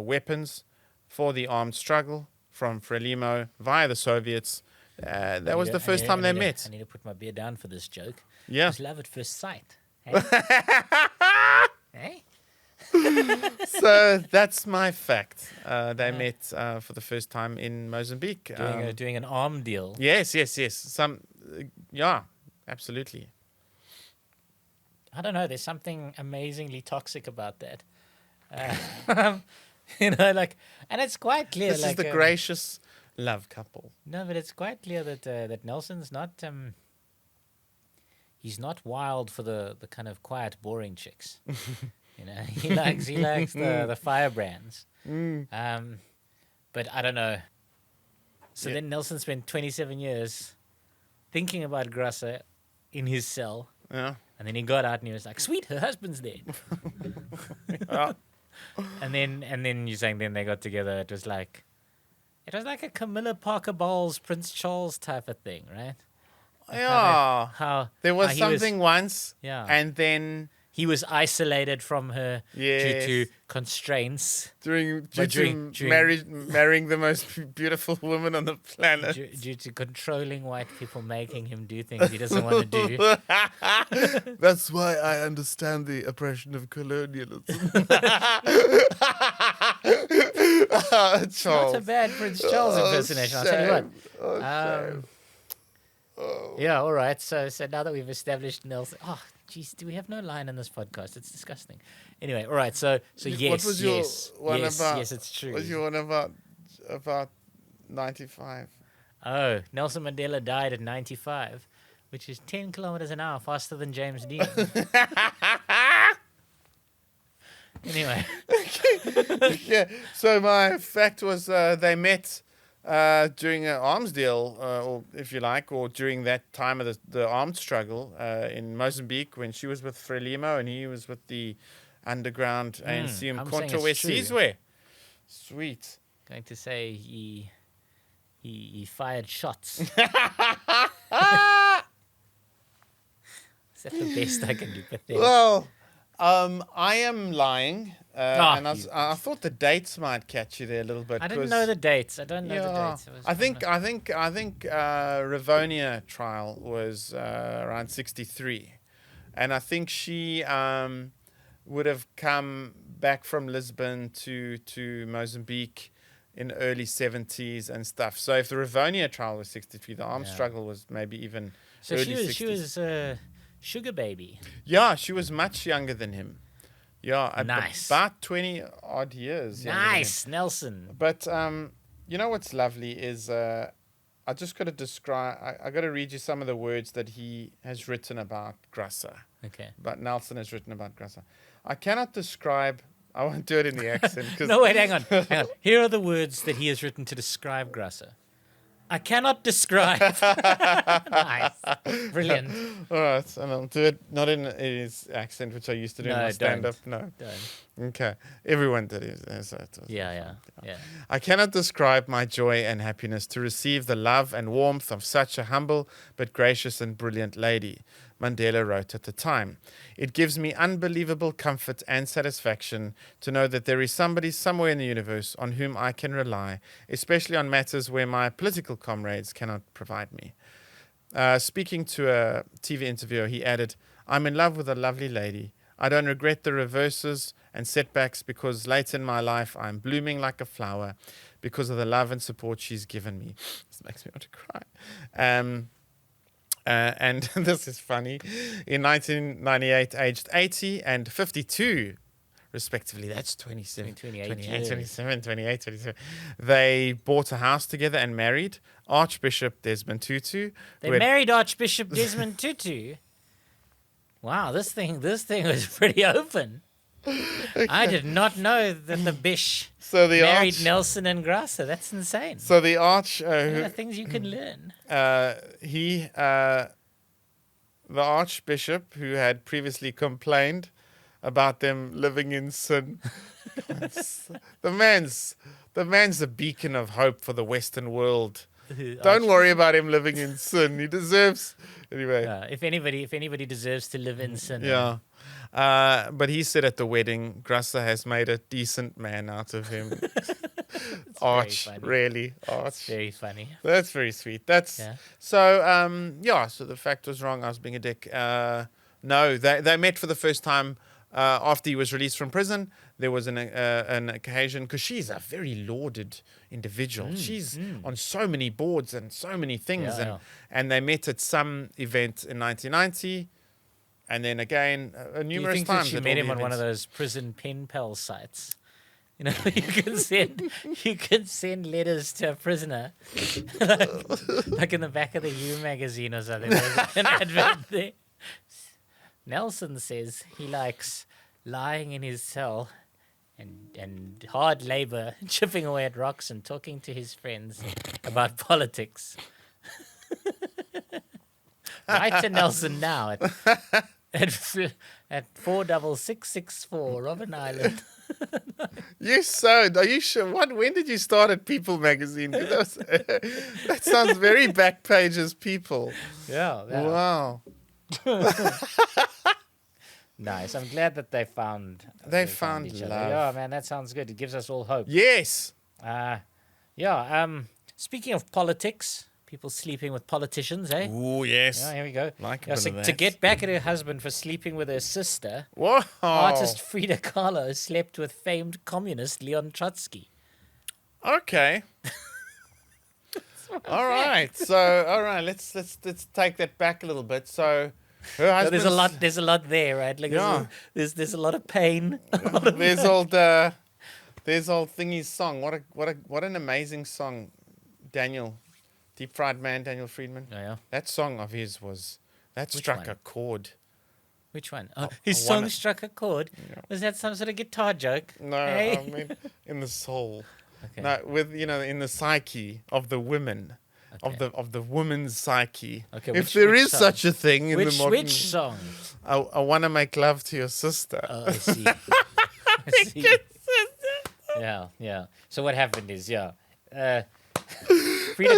weapons for the armed struggle from Frelimo via the Soviets. That was the first time they met. I need to put my beer down for this joke. Yeah. It was love at first sight. Hey? Hey? So that's my fact. They met for the first time in Mozambique. Doing an arm deal. Yes. Yeah, absolutely. I don't know. There's something amazingly toxic about that. And it's quite clear. This is the gracious love couple. No, but it's quite clear that Nelson's not. He's not wild for the kind of quiet, boring chicks. He likes the firebrands. But I don't know. So then Nelson spent 27 years thinking about Graça in his cell. Yeah. And then he got out and he was like, "Sweet, her husband's dead." And then you're saying then they got together. It was like a Camilla Parker Bowles, Prince Charles type of thing, right? Like how there was something once, and then he was isolated from her due to constraints. Due to marrying the most beautiful woman on the planet. Due to controlling white people making him do things he doesn't want to do. That's why I understand the oppression of colonialism. It's not a bad Prince Charles impersonation, I'll tell you what. Yeah, all right. So now that we've established Nelson... Oh, jeez, do we have no line in this podcast? It's disgusting. Anyway, all right. So yes, what was your one about? Yes, it's true. What was your one about 95? Oh, Nelson Mandela died at 95, which is 10 kilometers an hour faster than James Dean. Anyway. Yeah. So my fact was they met during an arms deal, or if you like, or during that time of the armed struggle in Mozambique when she was with Frelimo and he was with the underground ANC Mkhonto Wesizwe. Sweet. Going to say he fired shots. Is that the best I can do? Pathetic. Well, I am lying. And I thought the dates might catch you there a little bit. I didn't know the dates. I don't know the dates. I think Rivonia trial was around 63, and I think she would have come back from Lisbon to Mozambique in early 70s and stuff. So if the Rivonia trial was 63, the armed struggle was maybe even early 60s. She was sugar baby. Yeah, she was much younger than him. Yeah, nice. About 20 odd years. Nice, Nelson. But you know what's lovely is I just got to describe. I got to read you some of the words that he has written about Grasser. Okay. But Nelson has written about Grasser. I cannot describe. I won't do it in the accent. No, wait, hang on. Here are the words that he has written to describe Grasser. I cannot describe. Nice. Brilliant. All right. And I'll do it not in his accent, which I used to do in my stand-up. No. Don't. Okay. Everyone did it. Yeah. I cannot describe my joy and happiness to receive the love and warmth of such a humble but gracious and brilliant lady, Mandela wrote at the time. It gives me unbelievable comfort and satisfaction to know that there is somebody somewhere in the universe on whom I can rely, especially on matters where my political comrades cannot provide me. Speaking to a TV interviewer, he added, I'm in love with a lovely lady. I don't regret the reverses and setbacks because late in my life I'm blooming like a flower because of the love and support she's given me. This makes me want to cry. And this is funny. In 1998, aged 80 and 52, respectively, that's 27, 28, 27. They bought a house together and married Archbishop Desmond Tutu. They married Archbishop Desmond Tutu. Wow, this thing was pretty open. Okay. I did not know that the Bish married Nelson and Grasser. That's insane. So the Arch... there are things you can learn. The Archbishop, who had previously complained about them living in sin. the man's a beacon of hope for the Western world. Don't worry about him living in sin. He deserves... Anyway. If anybody deserves to live in sin. Yeah. But he said at the wedding, Grasser has made a decent man out of him. Arch, really. Arch. It's very funny. That's very sweet. So the fact was wrong. I was being a dick. No, they met for the first time after he was released from prison. There was an occasion, because she's a very lauded individual. She's on so many boards and so many things. And they met at some event in 1990. And then again, numerous times. That she met him on one of those prison pen pal sites? You know, you can send letters to a prisoner, like in the back of the U magazine or something. There's an advert there. Nelson says he likes lying in his cell and hard labor, chipping away at rocks and talking to his friends about politics. Write to Nelson now at 46664 Robben Island. Are you sure? When did you start at People magazine? That sounds very back pages People. Yeah. Wow. Nice. I'm glad that they found each other. love. Yeah, man, that sounds good. It gives us all hope. Yes. Speaking of politics, people sleeping with politicians, eh? Oh, yes. Yeah, here we go. So to get back at her husband for sleeping with her sister, whoa, artist Frida Kahlo slept with famed communist Leon Trotsky. Okay. All right. So, let's take that back a little bit. So, her husband. There's a lot there, right? Like there's a lot of pain. There's old Thingy's song. What an amazing song, Daniel. Deep Fried Man, Daniel Friedman. Oh, yeah. That song of his struck a chord. Which one? Oh, his song struck a chord. Yeah. Was that some sort of guitar joke? No, hey? I mean in the soul. Okay. No, in the psyche of the women, of the woman's psyche. Okay, if there is such a thing in the modern. Which song? I want to make love to your sister. Oh, I see. Yeah. So what happened is, Frida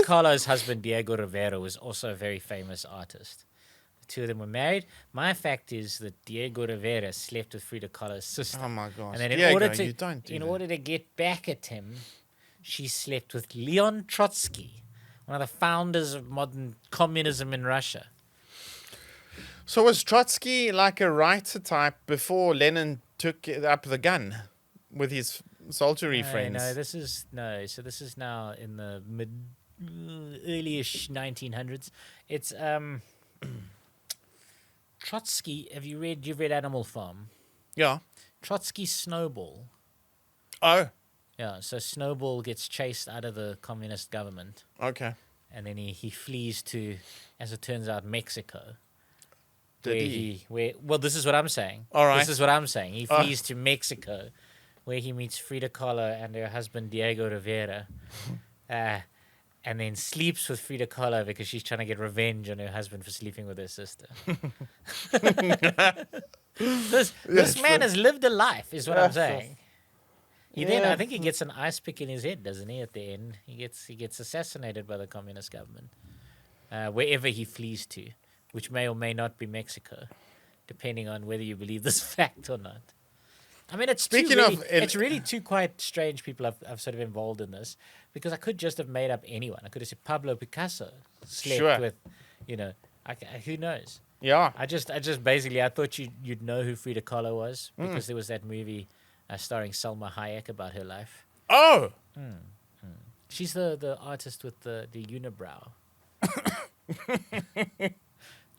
Kahlo's husband, Diego Rivera, was also a very famous artist. The two of them were married. My fact is that Diego Rivera slept with Frida Kahlo's sister. Oh, my gosh. And then in order to get back at him, she slept with Leon Trotsky, one of the founders of modern communism in Russia. So was Trotsky like a writer type before Lenin took up the gun with his soldiery friends? No, this is now in the early-ish 1900s. It's Trotsky. You've read Animal Farm? Yeah. Trotsky's Snowball. Oh. Yeah, so Snowball gets chased out of the communist government. Okay. and then he flees to, as it turns out, Mexico. Well, this is what I'm saying. All right. This is what I'm saying. He flees to Mexico, where he meets Frida Kahlo and her husband Diego Rivera, and then sleeps with Frida Kahlo because she's trying to get revenge on her husband for sleeping with her sister. This man has lived a life, is what I'm saying. I think he gets an ice pick in his head, doesn't he? At the end, he gets assassinated by the communist government wherever he flees to, which may or may not be Mexico, depending on whether you believe this fact or not. I mean, it's really two quite strange people I've sort of involved in this, because I could just have made up anyone. I could have said Pablo Picasso slept with, who knows? Yeah. I just basically, I thought you'd know who Frida Kahlo was, because there was that movie starring Salma Hayek about her life. Oh! She's the artist with the unibrow.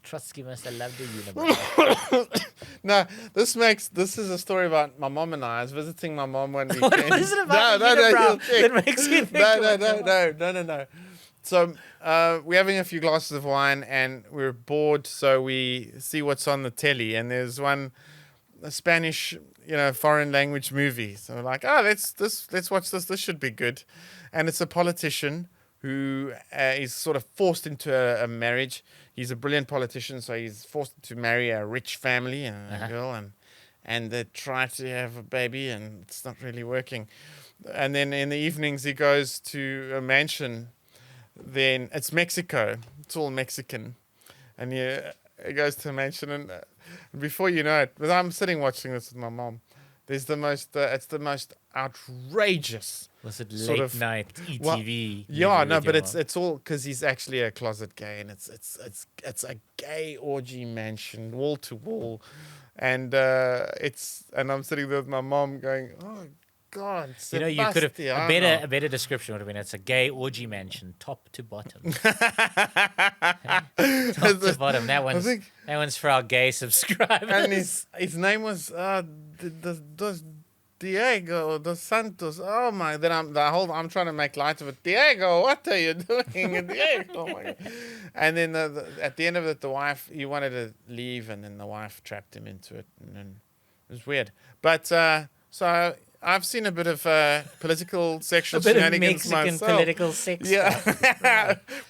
Trotsky must have loved the unibrow. No, this is a story about my mom and I. I was visiting my mom one weekend. What is it about the unibrow that makes you think No. So we're having a few glasses of wine and we're bored, so we see what's on the telly. And there's a Spanish, foreign language movie. So we're like, let's watch this. This should be good. And it's a politician who is sort of forced into a marriage. He's a brilliant politician, so he's forced to marry a rich family and a girl, and they try to have a baby, and it's not really working. And then in the evenings, he goes to a mansion. Then it's Mexico. It's all Mexican. And he goes to a mansion, and before you know it, I'm sitting watching this with my mom. There's it's the most outrageous. Was it late night ETV? But it's all because he's actually a closet gay, and it's a gay orgy mansion, wall to wall, and I'm sitting there with my mom going, oh God, Sebastian. You could have a better description would have been it's a gay orgy mansion, top to bottom. Top to bottom. That one's for our gay subscribers. And his name was Diego dos Santos. Oh my! Then I'm trying to make light of it. Diego, what are you doing, Diego? Oh my God. And then at the end of it, he wanted to leave, and then the wife trapped him into it, and then it was weird. But so I've seen a bit of political sexual shenanigans myself. Mexican political sex stuff.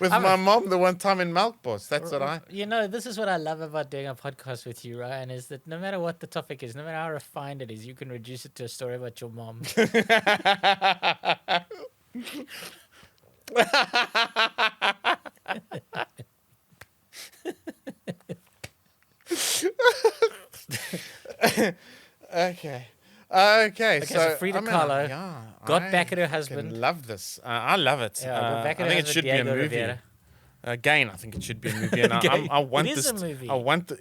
With my mom the one time in Melkbos. That's what I... this is what I love about doing a podcast with you, Ryan, is that no matter what the topic is, no matter how refined it is, you can reduce it to a story about your mom. Okay, so Frida Kahlo got back at her husband. I love this. I love it. I think it should be a movie. Again, I think it should be a movie. And I want this. It is a movie.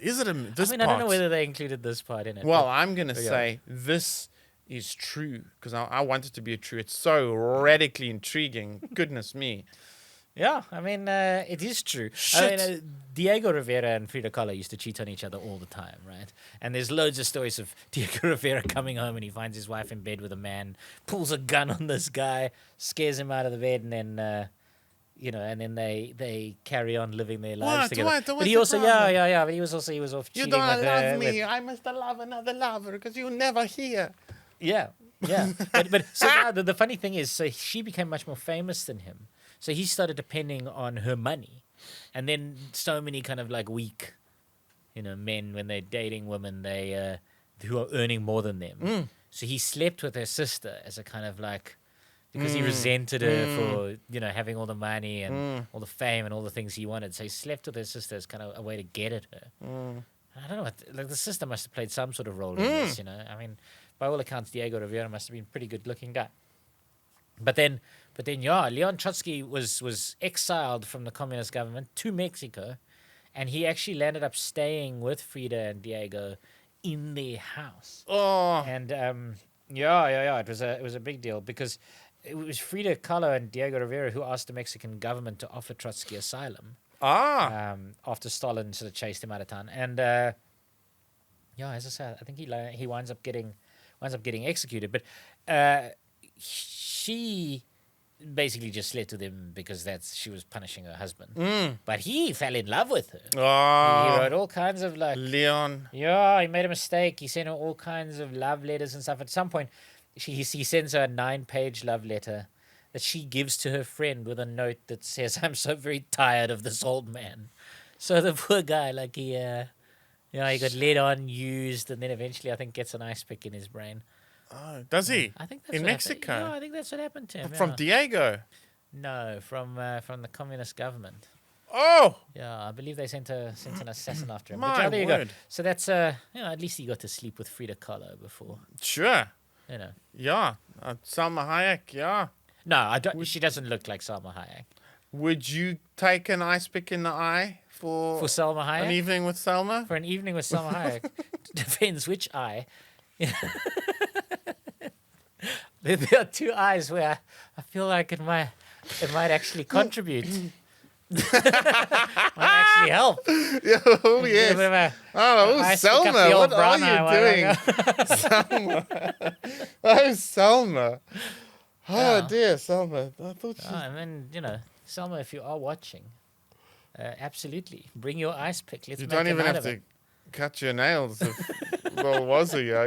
Is it this part? I don't know whether they included this part in it. Well, I'm going to say this is true because I want it to be true. It's so radically intriguing. Goodness me. Yeah, I mean, it is true. Diego Rivera and Frida Kahlo used to cheat on each other all the time, right? And there's loads of stories of Diego Rivera coming home and he finds his wife in bed with a man, pulls a gun on this guy, scares him out of the bed, and then, and then they carry on living their lives together. But he also, but he was off cheating with her. You don't love me. I must love another lover because you're never here. Yeah. but so now the funny thing is, so she became much more famous than him. So he started depending on her money. And then so many kind of like weak, men, when they're dating women, who are earning more than them. So he slept with her sister as a kind of like, because he resented her for, having all the money and all the fame and all the things he wanted. So he slept with her sister as kind of a way to get at her. I don't know, the sister must have played some sort of role in this, I mean, by all accounts, Diego Rivera must have been a pretty good looking guy. But then, Leon Trotsky was exiled from the communist government to Mexico, and he actually landed up staying with Frida and Diego in their house. Oh, and it was a big deal because it was Frida Kahlo and Diego Rivera who asked the Mexican government to offer Trotsky asylum. After Stalin sort of chased him out of town, and as I said, I think he winds up getting executed, but she basically just slept with him because she was punishing her husband. But he fell in love with her. Oh, He wrote all kinds of Leon. Yeah, he made a mistake. He sent her all kinds of love letters and stuff. At some point, he sends her a 9-page love letter that she gives to her friend with a note that says, "I'm so very tired of this old man." So the poor guy, he got led on, used, and then eventually I think gets an ice pick in his brain. Oh, does he? I think that's in Mexico. Yeah, I think that's what happened to him. From Diego. No, from the communist government. Oh, Yeah, I believe they sent an assassin after him. My there you go. word. So that's at least he got to sleep with Frida Kahlo before. sure. You know. Yeah. Salma Hayek, yeah. No, I don't. She doesn't look like Salma Hayek. Would you take an ice pick in the eye for Salma Hayek? an evening with Salma? For an evening with Salma Hayek. Depends which eye. There are two eyes where I feel like it might actually contribute. Might actually help. Yeah, oh, yes. Selma, what are you doing? Selma. Oh, Selma. Oh, dear, Selma. I thought she... I mean, Selma, if you are watching, absolutely. Bring your ice pick. Let's You make don't a even night have of to it. cut your nails. Wazoo, yeah.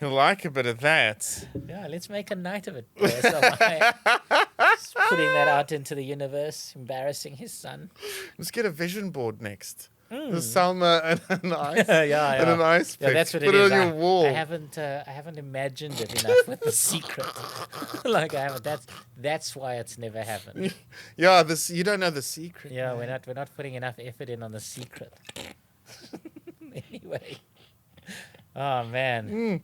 You'll like a bit of that. Yeah, let's make a night of it. Selma. Just putting that out into the universe, embarrassing his son. Let's get a vision board next. There's Selma and an ice. Yeah. And an ice pick. Yeah, that's what Put it is. it on your wall. I haven't imagined it enough with the secret. I haven't. That's why it's never happened. Yeah, you don't know the secret. Yeah, we're not putting enough effort in on the secret. Anyway. Oh man.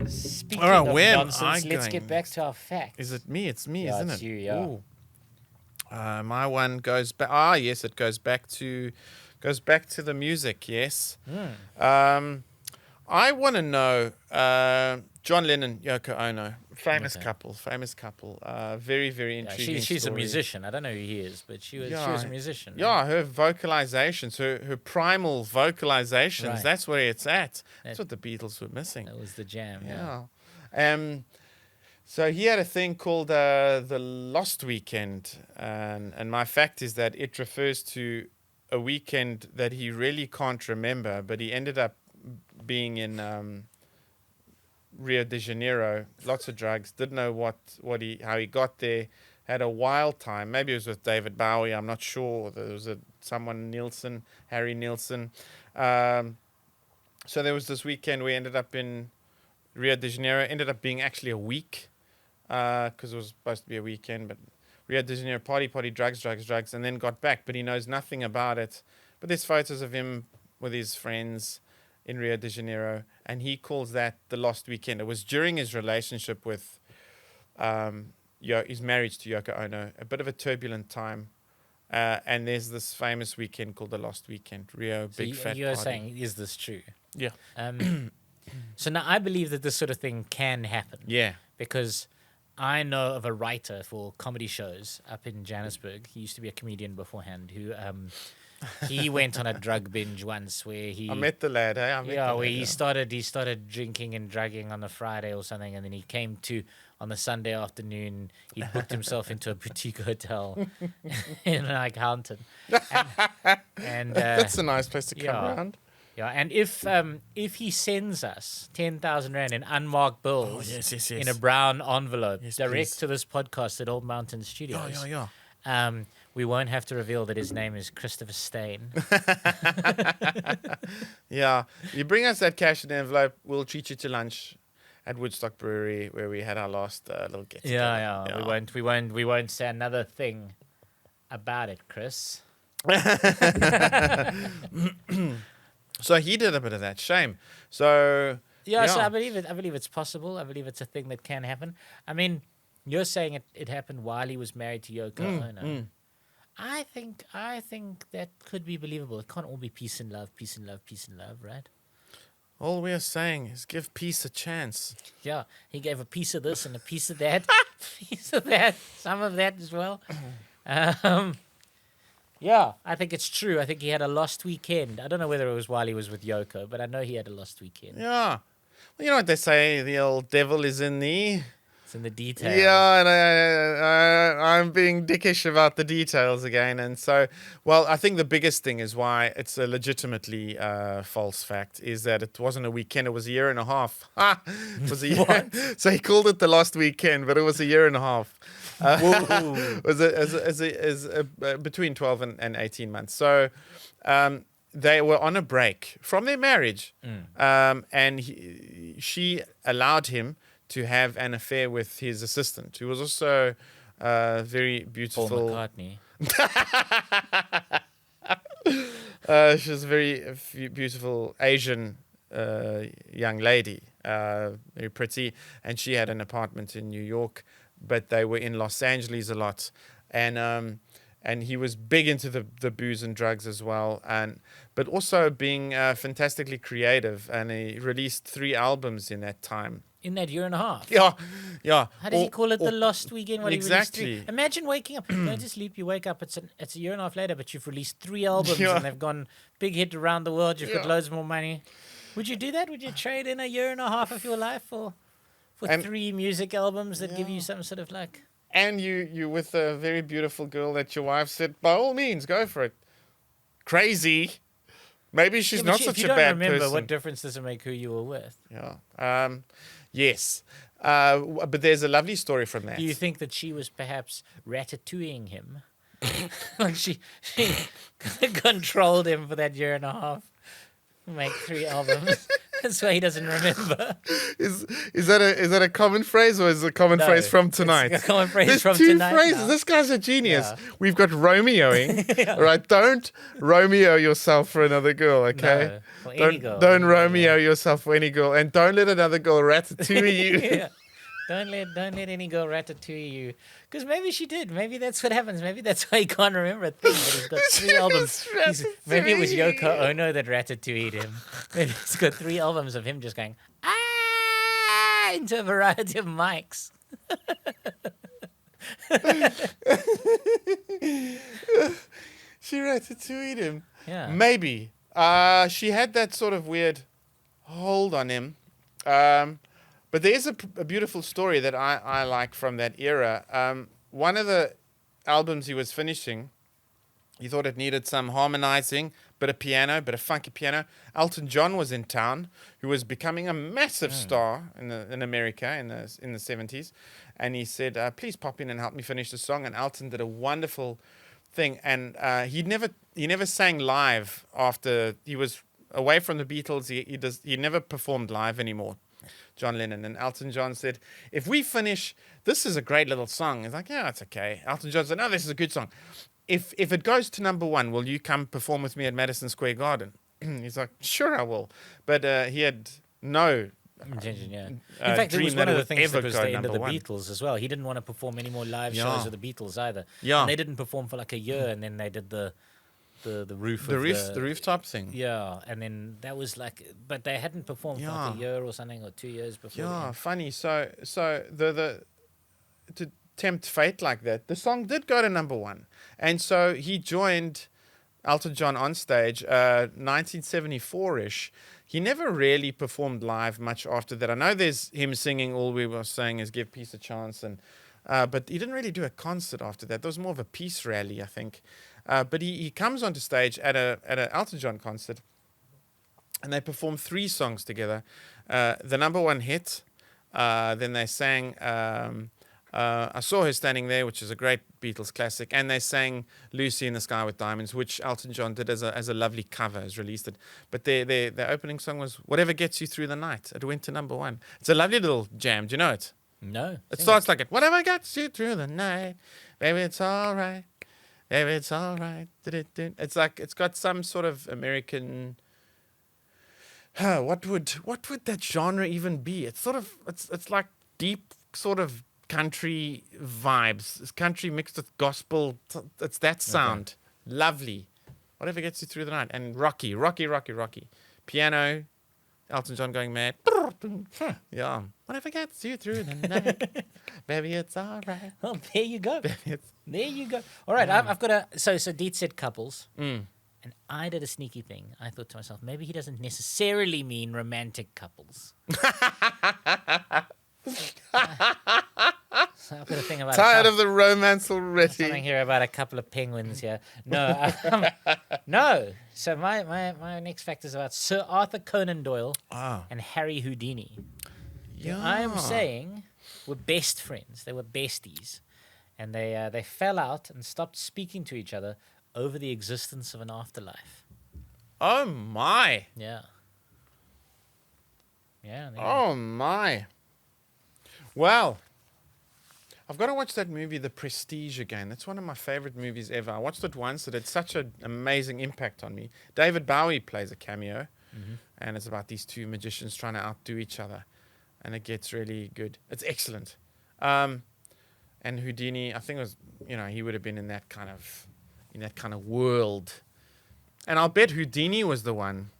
Speaking of nonsense, let's get back to our facts. Is it me? It's me, Yeah, isn't it's it? you, yeah. Ooh. My one goes back. Ah, yes, it goes back to the music. Yes. I want to know John Lennon, Yoko Ono, famous couple. Very, very intriguing. She's story. a musician. I don't know who he is, but she was a musician. Yeah, her vocalizations, her primal vocalizations. Right. That's where it's at. That's what the Beatles were missing. That was the jam. Yeah. So he had a thing called the Lost Weekend, and my fact is that it refers to a weekend that he really can't remember, but he ended up being in Rio de Janeiro, lots of drugs, didn't know how he got there, had a wild time. Maybe it was with David Bowie, I'm not sure. There was Harry Nilsson. So there was this weekend we ended up in Rio de Janeiro, ended up being actually a week, because it was supposed to be a weekend, but Rio de Janeiro, party, drugs, and then got back, but he knows nothing about it. But there's photos of him with his friends in Rio de Janeiro, and he calls that the Lost Weekend. It was during his relationship with his marriage to Yoko Ono, a bit of a turbulent time. And there's this famous weekend called the Lost Weekend, Rio, So big fat you're party. saying, is this true? Yeah. So now I believe that this sort of thing can happen. Yeah. Because I know of a writer for comedy shows up in Johannesburg. He used to be a comedian beforehand who he went on a drug binge once where he... I met the lad, eh? He started drinking and drugging on a Friday or something, and then he came to on the Sunday afternoon. He booked himself into a boutique hotel in Hampton. And That's a nice place to come around. Yeah, and if he sends us 10,000 rand in unmarked bills in a brown envelope direct to this podcast at Old Mountain Studios, we won't have to reveal that his name is Christopher Stain. Yeah, you bring us that cash in an envelope, we'll treat you to lunch at Woodstock Brewery where we had our last little get together. Yeah. We won't say another thing about it, Chris. So he did a bit of that. Shame. So so I believe it's possible. I believe it's a thing that can happen. I mean, you're saying it happened while he was married to Yoko Ono. I think that could be believable. It can't all be peace and love, right? All we are saying is give peace a chance. Yeah, he gave a piece of this and a piece of that, some of that as well. Yeah, I think it's true. I think he had a lost weekend. I don't know whether it was while he was with Yoko, but I know he had a lost weekend. Yeah. Well, you know what they say, the old devil is in the... It's in the details. Yeah, and I'm being dickish about the details again. And so, well, I think the biggest thing is why it's a legitimately false fact is that it wasn't a weekend, it was a year and a half. It was a year. So he called it the lost weekend, but it was a year and a half. It was between 12 and 18 months. So they were on a break from their marriage. And she allowed him to have an affair with his assistant, who was also very beautiful. Paul McCartney. She was a very beautiful Asian young lady, very pretty, and she had an apartment in New York, but they were in Los Angeles a lot, and he was big into the booze and drugs as well, but also being fantastically creative, and he released 3 albums in that time. In that year and a half. Yeah. How did he call it? The lost weekend. Exactly. Imagine waking up. Don't just sleep. You wake up. It's a year and a half later, but you've released 3 albums and they've gone big hit around the world. You've got loads more money. Would you do that? Would you trade in a year and a half of your life for 3 music albums that give you some sort of like? And you with a very beautiful girl that your wife said, by all means, go for it. Crazy. Maybe she's not such a bad person. If you don't remember, what difference does it make who you were with? Yeah. Yes. But there's a lovely story from that. Do you think that she was perhaps ratatouilleing him? Like she controlled him for that year and a half. Make 3 albums. That's why he doesn't remember. Is that a common phrase, or is it a common phrase from tonight? It's a common phrase There's from 2 tonight. phrases. Now. This guy's a genius. Yeah. We've got Romeoing. All right, don't Romeo yourself for another girl, okay? No, for any girl. Don't Romeo yourself for any girl, and don't let another girl ratatouille you. Yeah. Don't let any girl ratatouille you. Because maybe she did. Maybe that's what happens. Maybe that's why he can't remember a thing. But he's got 3 albums. Maybe it was Yoko Ono that ratatouilleed him. Maybe he's got 3 albums of him just going, into a variety of mics. She ratatouilleed him. Yeah. Maybe. She had that sort of weird hold on him. But there's a beautiful story that I like from that era. One of the albums he was finishing, he thought it needed some harmonizing, bit of funky piano. Elton John was in town, who was becoming a massive star in America in the 70s. And he said, please pop in and help me finish the song. And Elton did a wonderful thing. And he never sang live after he was away from the Beatles. He never performed live anymore. John Lennon. And Elton John said, if we finish, this is a great little song. He's like, yeah, it's okay. Elton John said, no, this is a good song. If it goes to number 1, will you come perform with me at Madison Square Garden? He's like, sure, I will. But he had no intention, yeah. In fact, it was one of the things that was the end of the Beatles as well. He didn't want to perform any more live shows of the Beatles either. Yeah. And they didn't perform for like a year, and then they did the rooftop thing. Yeah, and then that was like, but they hadn't performed for like a year or something, or 2 years before. Yeah, funny. So the to tempt fate like that, the song did go to number 1, and so he joined Elton John on stage, 1974-ish. He never really performed live much after that. I know there's him singing "All We Were Saying Is Give Peace a Chance," and but he didn't really do a concert after that. There was more of a peace rally, I think. But he comes onto stage at a Elton John concert, and they perform 3 songs together. The number 1 hit, then they sang I Saw Her Standing There, which is a great Beatles classic, and they sang Lucy in the Sky with Diamonds, which Elton John did as a lovely cover, has released it. But their opening song was Whatever Gets You Through the Night. It went to number 1. It's a lovely little jam. Do you know it? No. It starts like it. Whatever gets you through the night, baby, it's all right. Baby, it's all right. It's like it's got some sort of American. What would that genre even be? It's sort of it's like deep sort of country vibes. It's country mixed with gospel. It's that sound. Okay. Lovely. Whatever gets you through the night. And rocky. Piano. Elton John going mad. Yeah. Whatever gets you through the night. Baby, it's all right. Well, there you go. There you go. All right, I've got a... So Deet said couples. And I did a sneaky thing. I thought to myself, maybe he doesn't necessarily mean romantic couples. about tired of the romance already. Something here about a couple of penguins here. No, no. So my next fact is about Sir Arthur Conan Doyle and Harry Houdini. Yeah. I am saying were best friends. They were besties, and they fell out and stopped speaking to each other over the existence of an afterlife. Oh my. Yeah. Yeah. Oh my. Well, I've got to watch that movie, The Prestige, again. That's one of my favorite movies ever. I watched it once. It had such an amazing impact on me. David Bowie plays a cameo, and it's about these two magicians trying to outdo each other, and it gets really good. It's excellent. And Houdini, I think it was, he would have been in that kind of world. And I'll bet Houdini was the one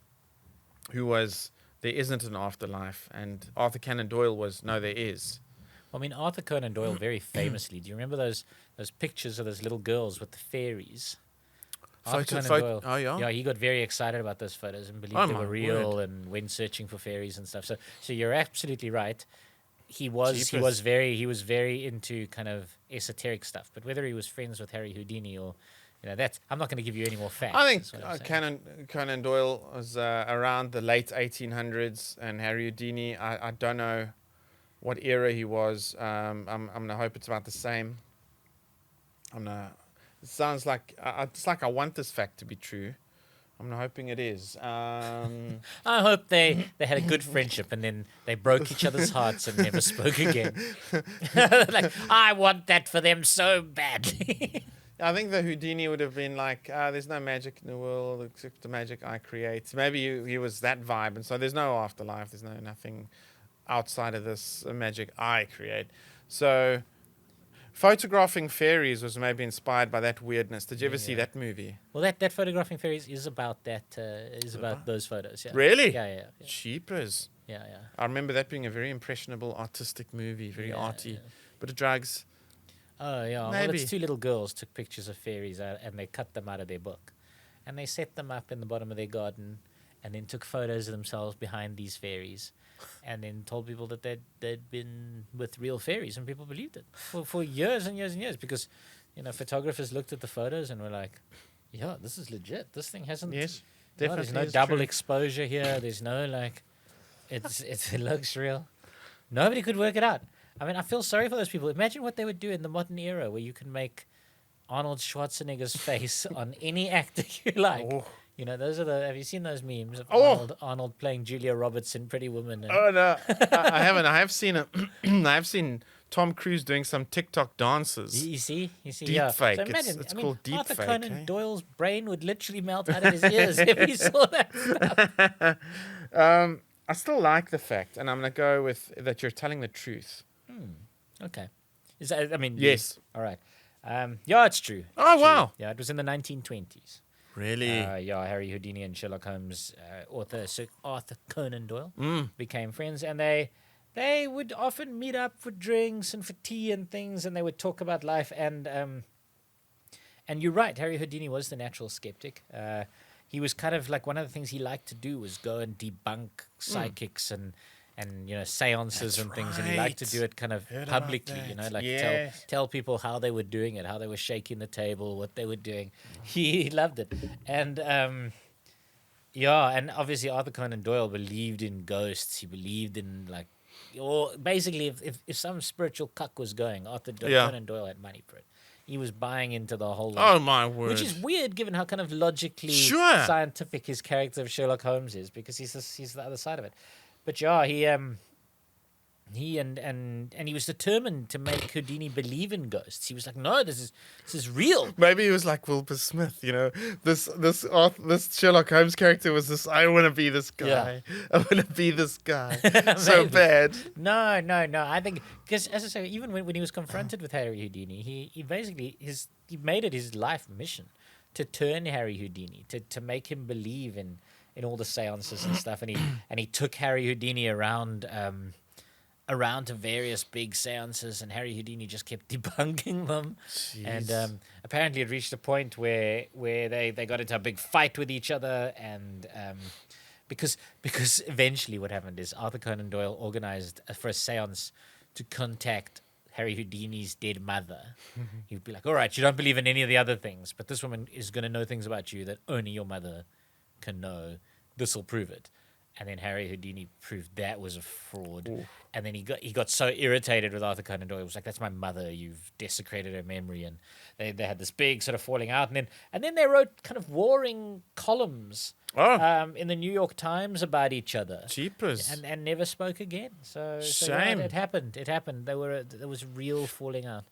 who was, there isn't an afterlife, and Arthur Conan Doyle was, no, there is. I mean, Arthur Conan Doyle very famously. Do you remember those pictures of those little girls with the fairies? Arthur Conan Doyle. Oh yeah. Yeah, he got very excited about those photos and believed they were real, and went searching for fairies and stuff. So you're absolutely right. He was very into kind of esoteric stuff. But whether he was friends with Harry Houdini or that's, I'm not going to give you any more facts. I think Conan Doyle was around the late 1800s, and Harry Houdini, I don't know what era he was. I'm going to hope it's about the same. It sounds like, it's like I want this fact to be true. I'm hoping it is. I hope they had a good friendship, and then they broke each other's hearts and never spoke again. Like, I want that for them so badly. I think the Houdini would have been like, there's no magic in the world except the magic I create. Maybe he was that vibe, and so there's no afterlife. There's nothing outside of this magic I create. So photographing fairies was maybe inspired by that weirdness. Did you ever see that movie? Well, that photographing fairies is about that. Is about those photos. Yeah. Really? Yeah. Cheapers. Yeah. I remember that being a very impressionable, artistic movie, very arty. Bit of drugs. Oh, yeah. Maybe. Well, it's two little girls took pictures of fairies and they cut them out of their book. And they set them up in the bottom of their garden and then took photos of themselves behind these fairies and then told people that they'd been with real fairies, and people believed it for years and years and years because, photographers looked at the photos and were like, yeah, this is legit. This thing hasn't... Yes, definitely. There's no double exposure here. There's no, it looks real. Nobody could work it out. I mean, I feel sorry for those people. Imagine what they would do in the modern era where you can make Arnold Schwarzenegger's face on any actor you like. Oh. Those are have you seen those memes of Arnold playing Julia Roberts in Pretty Woman? Oh, no. I haven't. I have seen it. I have seen Tom Cruise doing some TikTok dances. You see? Deep fake. So imagine, it's called deep Arthur fake. Conan Doyle's brain would literally melt out of his ears if he saw that stuff. I still like the fact, and I'm going to go with that you're telling the truth. Okay. Is that, yes. All right. Yeah, it's true. Oh, wow. Yeah, it was in the 1920s. Really? Harry Houdini and Sherlock Holmes author Sir Arthur Conan Doyle became friends, and they would often meet up for drinks and for tea and things, and they would talk about life. And you're right, Harry Houdini was the natural skeptic. He was kind of like, one of the things he liked to do was go and debunk psychics and seances and things, and he liked to do it kind of publicly, tell people how they were doing it, how they were shaking the table, what they were doing. He loved it. And and obviously Arthur Conan Doyle believed in ghosts. He believed in or basically if some spiritual cuck was going, Arthur Conan Doyle had money for it. He was buying into the whole Oh, my word. Which is weird given how kind of logically scientific his character of Sherlock Holmes is, because he's the other side of it. But he was determined to make Houdini believe in ghosts. He was like, no, this is real. Maybe he was like Wilbur Smith, this Sherlock Holmes character was this, I want to be this guy. Yeah. I want to be this guy. So bad. No. I think, because as I say, even when he was confronted with Harry Houdini, he basically, he made it his life mission to turn Harry Houdini, to make him believe in all the seances and stuff, and he took Harry Houdini around to various big seances, and Harry Houdini just kept debunking them. Jeez. And apparently it reached a point where they got into a big fight with each other, and because eventually what happened is Arthur Conan Doyle organized for a seance to contact Harry Houdini's dead mother, he'd be like, all right, you don't believe in any of the other things, but this woman is going to know things about you that only your mother can know. This will prove it. And then Harry Houdini proved that was a fraud. Ooh. And then he got so irritated with Arthur Conan Doyle. He was like, that's my mother. You've desecrated her memory. And they had this big sort of falling out. And then they wrote kind of warring columns in the New York Times about each other. Jeepers. And never spoke again. So shame. Yeah, it happened. There was real falling out.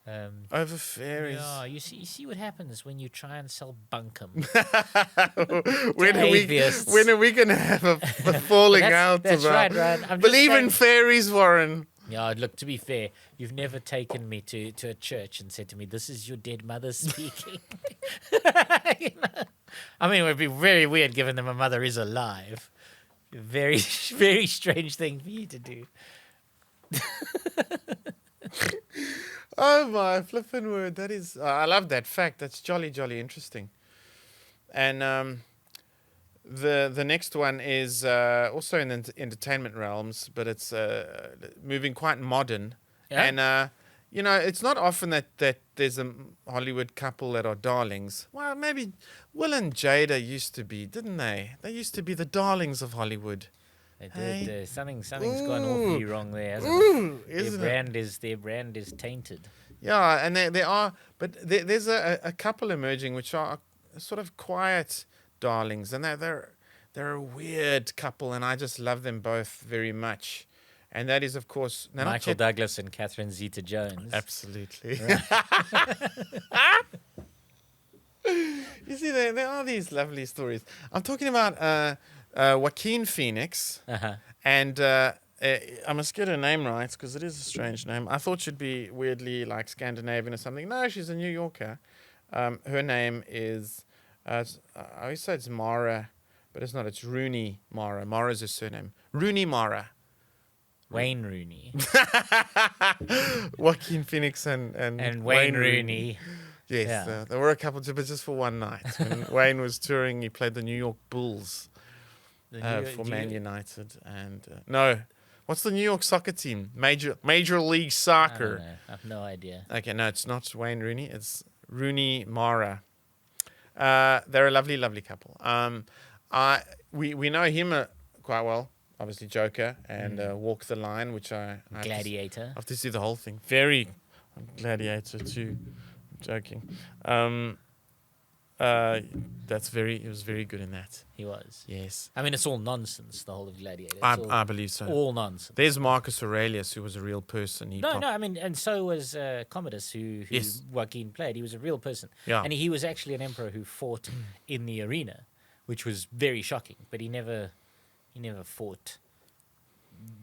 Over fairies. Yeah, you see what happens when you try and sell bunkum. when are we going to have a falling out? That's right, Ryan. Believe in fairies, Warren. Yeah, look, to be fair, you've never taken me to a church and said to me, this is your dead mother speaking. You know? I mean, it would be very weird given that my mother is alive. Very, very strange thing for you to do. Oh my flippin' word! That is, I love that fact. That's jolly interesting. And the next one is also in the entertainment realms, but it's moving quite modern. Yeah. And it's not often that there's a Hollywood couple that are darlings. Well, maybe Will and Jada used to be, didn't they? They used to be the darlings of Hollywood. They did. Hey. Something's gone awfully wrong there, hasn't it? Their brand is tainted. Yeah, and they are, but there's a couple emerging which are sort of quiet darlings, and they're a weird couple, and I just love them both very much. And that is, of course, Michael Douglas and Catherine Zeta-Jones. Absolutely. You see, there are these lovely stories. I'm talking about Joaquin Phoenix, and I must get her name right because it is a strange name. I thought she'd be weirdly like Scandinavian or something. No, she's a New Yorker. Her name is, I always say it's Mara, but it's not. It's Rooney Mara. Mara's her surname. Rooney Mara. Wayne Rooney. Joaquin Phoenix and Wayne Rooney. Yes, yeah. There were a couple, but just for one night. When Wayne was touring, he played the New York Bulls for Man United. And no, what's the New York soccer team? Major League Soccer. I have no idea. Okay, no, it's not Wayne Rooney. It's Rooney Mara. They're a lovely, lovely couple. We know him quite well. Obviously, Joker and Walk the Line, which I Gladiator. I have to see the whole thing. Very Gladiator too. Joking. He was very good in that. He was. Yes. I mean, it's all nonsense, the whole of Gladiator. I believe so. All nonsense. There's Marcus Aurelius, who was a real person. I mean, and so was Commodus, who yes. Joaquin played. He was a real person. Yeah. And he was actually an emperor who fought in the arena, which was very shocking. But he never fought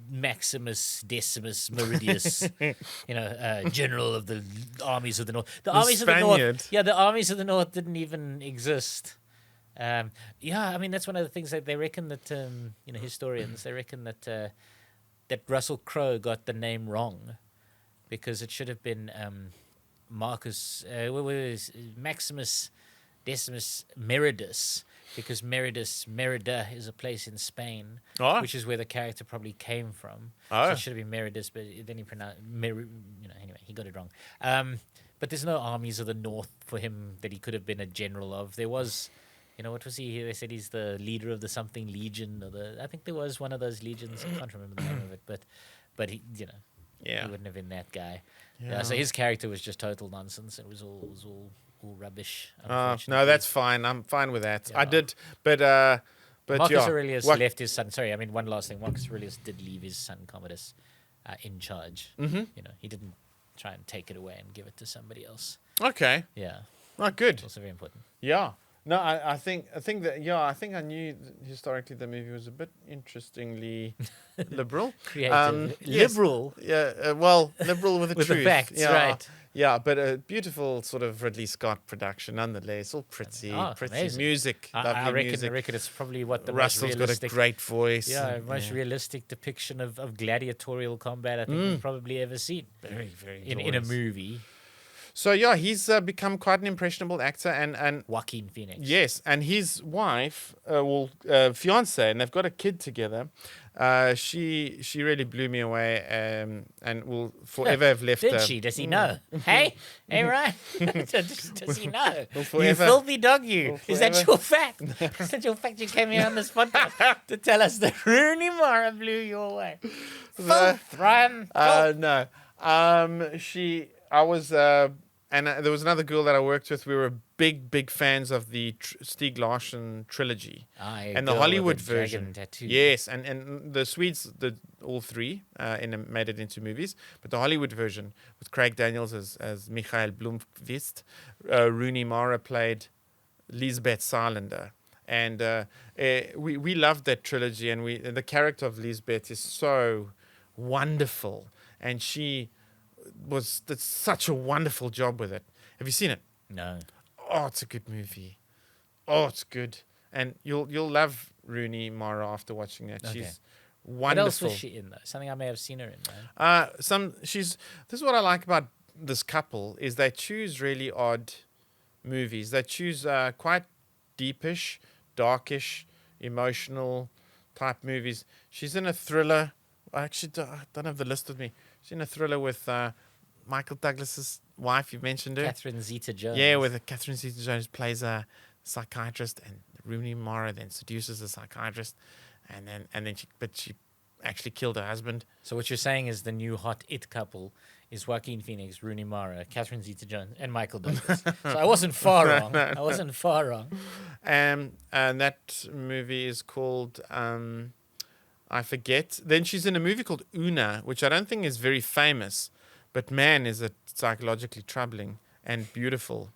Maximus Decimus Meridius, general of the armies of the North. The armies Spaniard. of the North. Yeah, the armies of the North didn't even exist. I mean that's one of the things that they reckon that historians they reckon that Russell Crowe got the name wrong because it should have been Maximus Decimus Meridus. Because Merida is a place in Spain, which is where the character probably came from. So it should have been Meridus, but then he pronounced anyway, he got it wrong. But there's no armies of the North for him that he could have been a general of. There was, what was he? They said he's the leader of the something legion, I think there was one of those legions. I can't remember the name of it, but he, he wouldn't have been that guy. Yeah. So his character was just total nonsense. It was all rubbish. No, that's fine. I'm fine with that. Yeah. I did, but Marcus Aurelius left his son. Sorry, I mean one last thing. Marcus Aurelius did leave his son Commodus in charge. Mm-hmm. He didn't try and take it away and give it to somebody else. Okay. Yeah. Oh, good. It's also very important. Yeah. No, I think I knew historically the movie was a bit interestingly liberal. Creative. Yes. Liberal? Yeah, liberal with the with truth. The facts, right. Yeah, but a beautiful sort of Ridley Scott production nonetheless. All pretty amazing. Music, lovely I music. reckon it's probably what the Russell's most realistic... got a great voice. Yeah, most realistic depiction of gladiatorial combat I think we've probably ever seen. Very, very in a movie. So yeah, he's become quite an impressionable actor, and Joaquin Phoenix. Yes, and his wife, fiance, and they've got a kid together. She really blew me away, and will forever have left. Did she? Does he know? Hey, Ryan. Does he know? You forever- filthy dog, you. Is that your fact? Is that your fact? You came here on this podcast to tell us that Rooney Mara blew you away. Filth, Ryan. No. I was, and there was another girl that I worked with. We were big fans of the Stieg Larsson trilogy and the Hollywood version. Tattoo. Yes, and the Swedes did all three and made it into movies. But the Hollywood version with Craig Daniels as Michael Blomqvist, Rooney Mara played Lisbeth Salander. And we loved that trilogy, and the character of Lisbeth is so wonderful, and she did such a wonderful job with it. Have you seen it? No. Oh, it's a good movie. Oh, it's good, and you'll love Rooney Mara after watching that. Okay. She's What wonderful. else was she in, though? Something I may have seen her in, though. This is what I like about this couple is they choose really odd movies. They choose quite deepish, darkish, emotional type movies. She's in a thriller. I actually don't have the list with me. She's in a thriller with Michael Douglas's wife. You mentioned her. Catherine Zeta-Jones. Yeah, with Catherine Zeta-Jones plays a psychiatrist, and Rooney Mara then seduces the psychiatrist, and then she actually killed her husband. So what you're saying is the new hot it couple is Joaquin Phoenix, Rooney Mara, Catherine Zeta-Jones, and Michael Douglas. So I wasn't far wrong. I wasn't far wrong. And that movie is called I forget. Then she's in a movie called Una, which I don't think is very famous, but man, is it psychologically troubling and beautiful.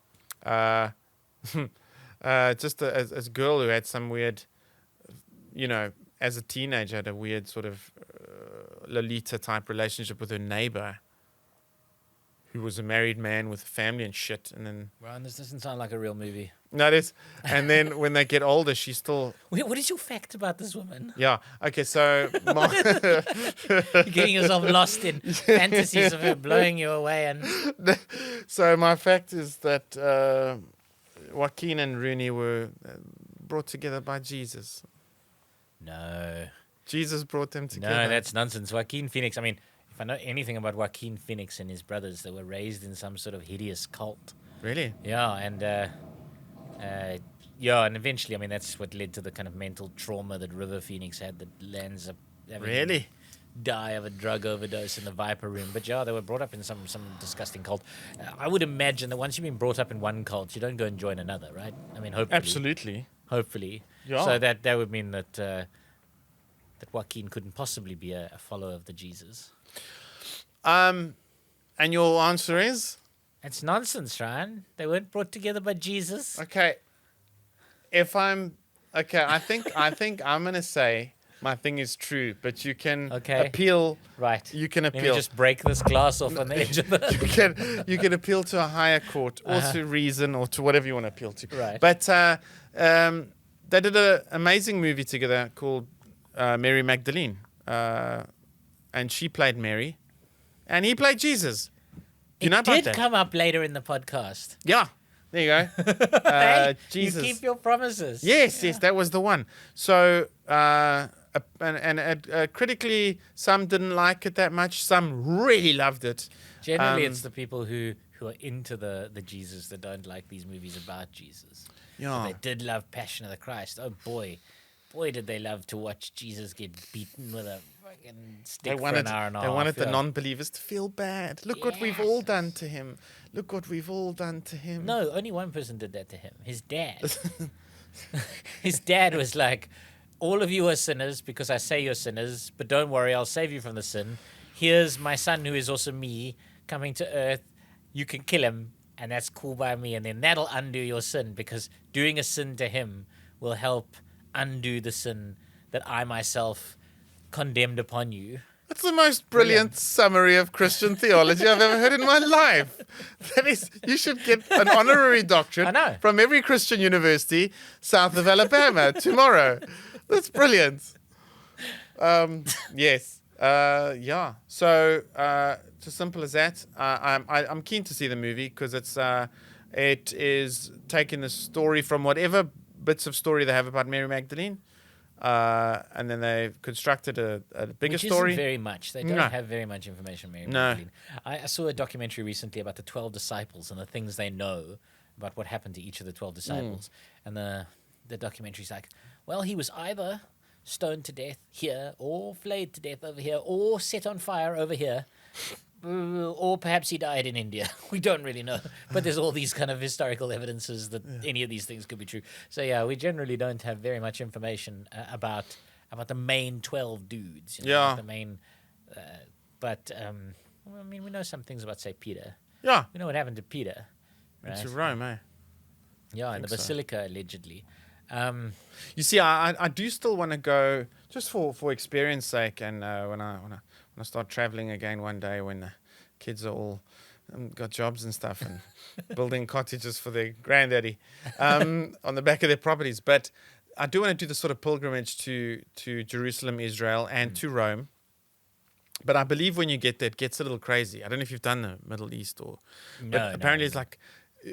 Just as a girl who had some weird, as a teenager, had a weird sort of Lolita type relationship with her neighbor, who was a married man with a family and shit. And then, Ryan, this doesn't sound like a real movie. no, it is. And then when they get older, she's still. Wait, what is your fact about this woman? Yeah. Okay. So You're getting yourself lost in fantasies of her blowing you away, and so my fact is that Joaquin and Rooney were brought together by Jesus. no, Jesus brought them together. no, that's nonsense. Joaquin Phoenix. I mean, if I know anything about Joaquin Phoenix and his brothers, they were raised in some sort of hideous cult. Really? Yeah, and and eventually, I mean, that's what led to the kind of mental trauma that River Phoenix had, that lands up having Really? die of a drug overdose in the Viper Room. But yeah, they were brought up in some disgusting cult. I would imagine that once you've been brought up in one cult, you don't go and join another, right? I mean, hopefully. Absolutely. Hopefully. Yeah. So that would mean that Joaquin couldn't possibly be a follower of the Jesus. And your answer is? That's nonsense, Ryan. They weren't brought together by Jesus. Okay. I think I'm gonna say my thing is true, but you can appeal. Right. You can appeal. Let me just break this glass off on the edge of the... you can appeal to a higher court, or to reason, or to whatever you want to appeal to. Right. But they did an amazing movie together called Mary Magdalene, and she played Mary, and he played Jesus. Do you know about It did that? come up later in the podcast. Yeah. There you go. Hey, Jesus. you keep your promises. Yes, that was the one. So, critically, some didn't like it that much. Some really loved it. Generally, it's the people who are into the Jesus that don't like these movies about Jesus. Yeah. But they did love Passion of the Christ. Oh, boy, did they love to watch Jesus get beaten with a fucking stick for an hour and a half. They wanted the yeah. non-believers to feel bad. Look what we've all done to him. Look what we've all done to him. No, only one person did that to him. His dad. His dad was like, all of you are sinners because I say you're sinners, but don't worry, I'll save you from the sin. Here's my son, who is also me, coming to earth. You can kill him, and that's cool by me, and then that'll undo your sin, because doing a sin to him will help undo the sin that I myself condemned upon you. That's the most brilliant summary of Christian theology I've ever heard in my life. That is, you should get an honorary doctorate I know. from every Christian university south of Alabama tomorrow. That's brilliant. Yes. Yeah. So it's as simple as that. I'm keen to see the movie because it is taking the story from whatever bits of story they have about Mary Magdalene, and then they've constructed a bigger Which story. isn't very much. They don't have very much information on Mary Magdalene. I saw a documentary recently about the 12 disciples and the things they know about what happened to each of the 12 disciples. And the documentary's like, well, he was either stoned to death here, or flayed to death over here, or set on fire over here, or perhaps he died in India. We don't really know. But there's all these kind of historical evidences that any of these things could be true. So, yeah, we generally don't have very much information about the main 12 dudes. You know, Yeah. like the main... I mean, we know some things about, say, Peter. Yeah. We know what happened to Peter. Right? It's Rome, eh? Yeah, in the Basilica, allegedly. You see, I do still want to go just for experience sake, and when I start traveling again one day, when the kids are all got jobs and stuff and building cottages for their granddaddy on the back of their properties. But I do want to do the sort of pilgrimage to Jerusalem, Israel, and to Rome. But I believe when you get there, it gets a little crazy. I don't know if you've done the Middle East or... No, apparently it's like...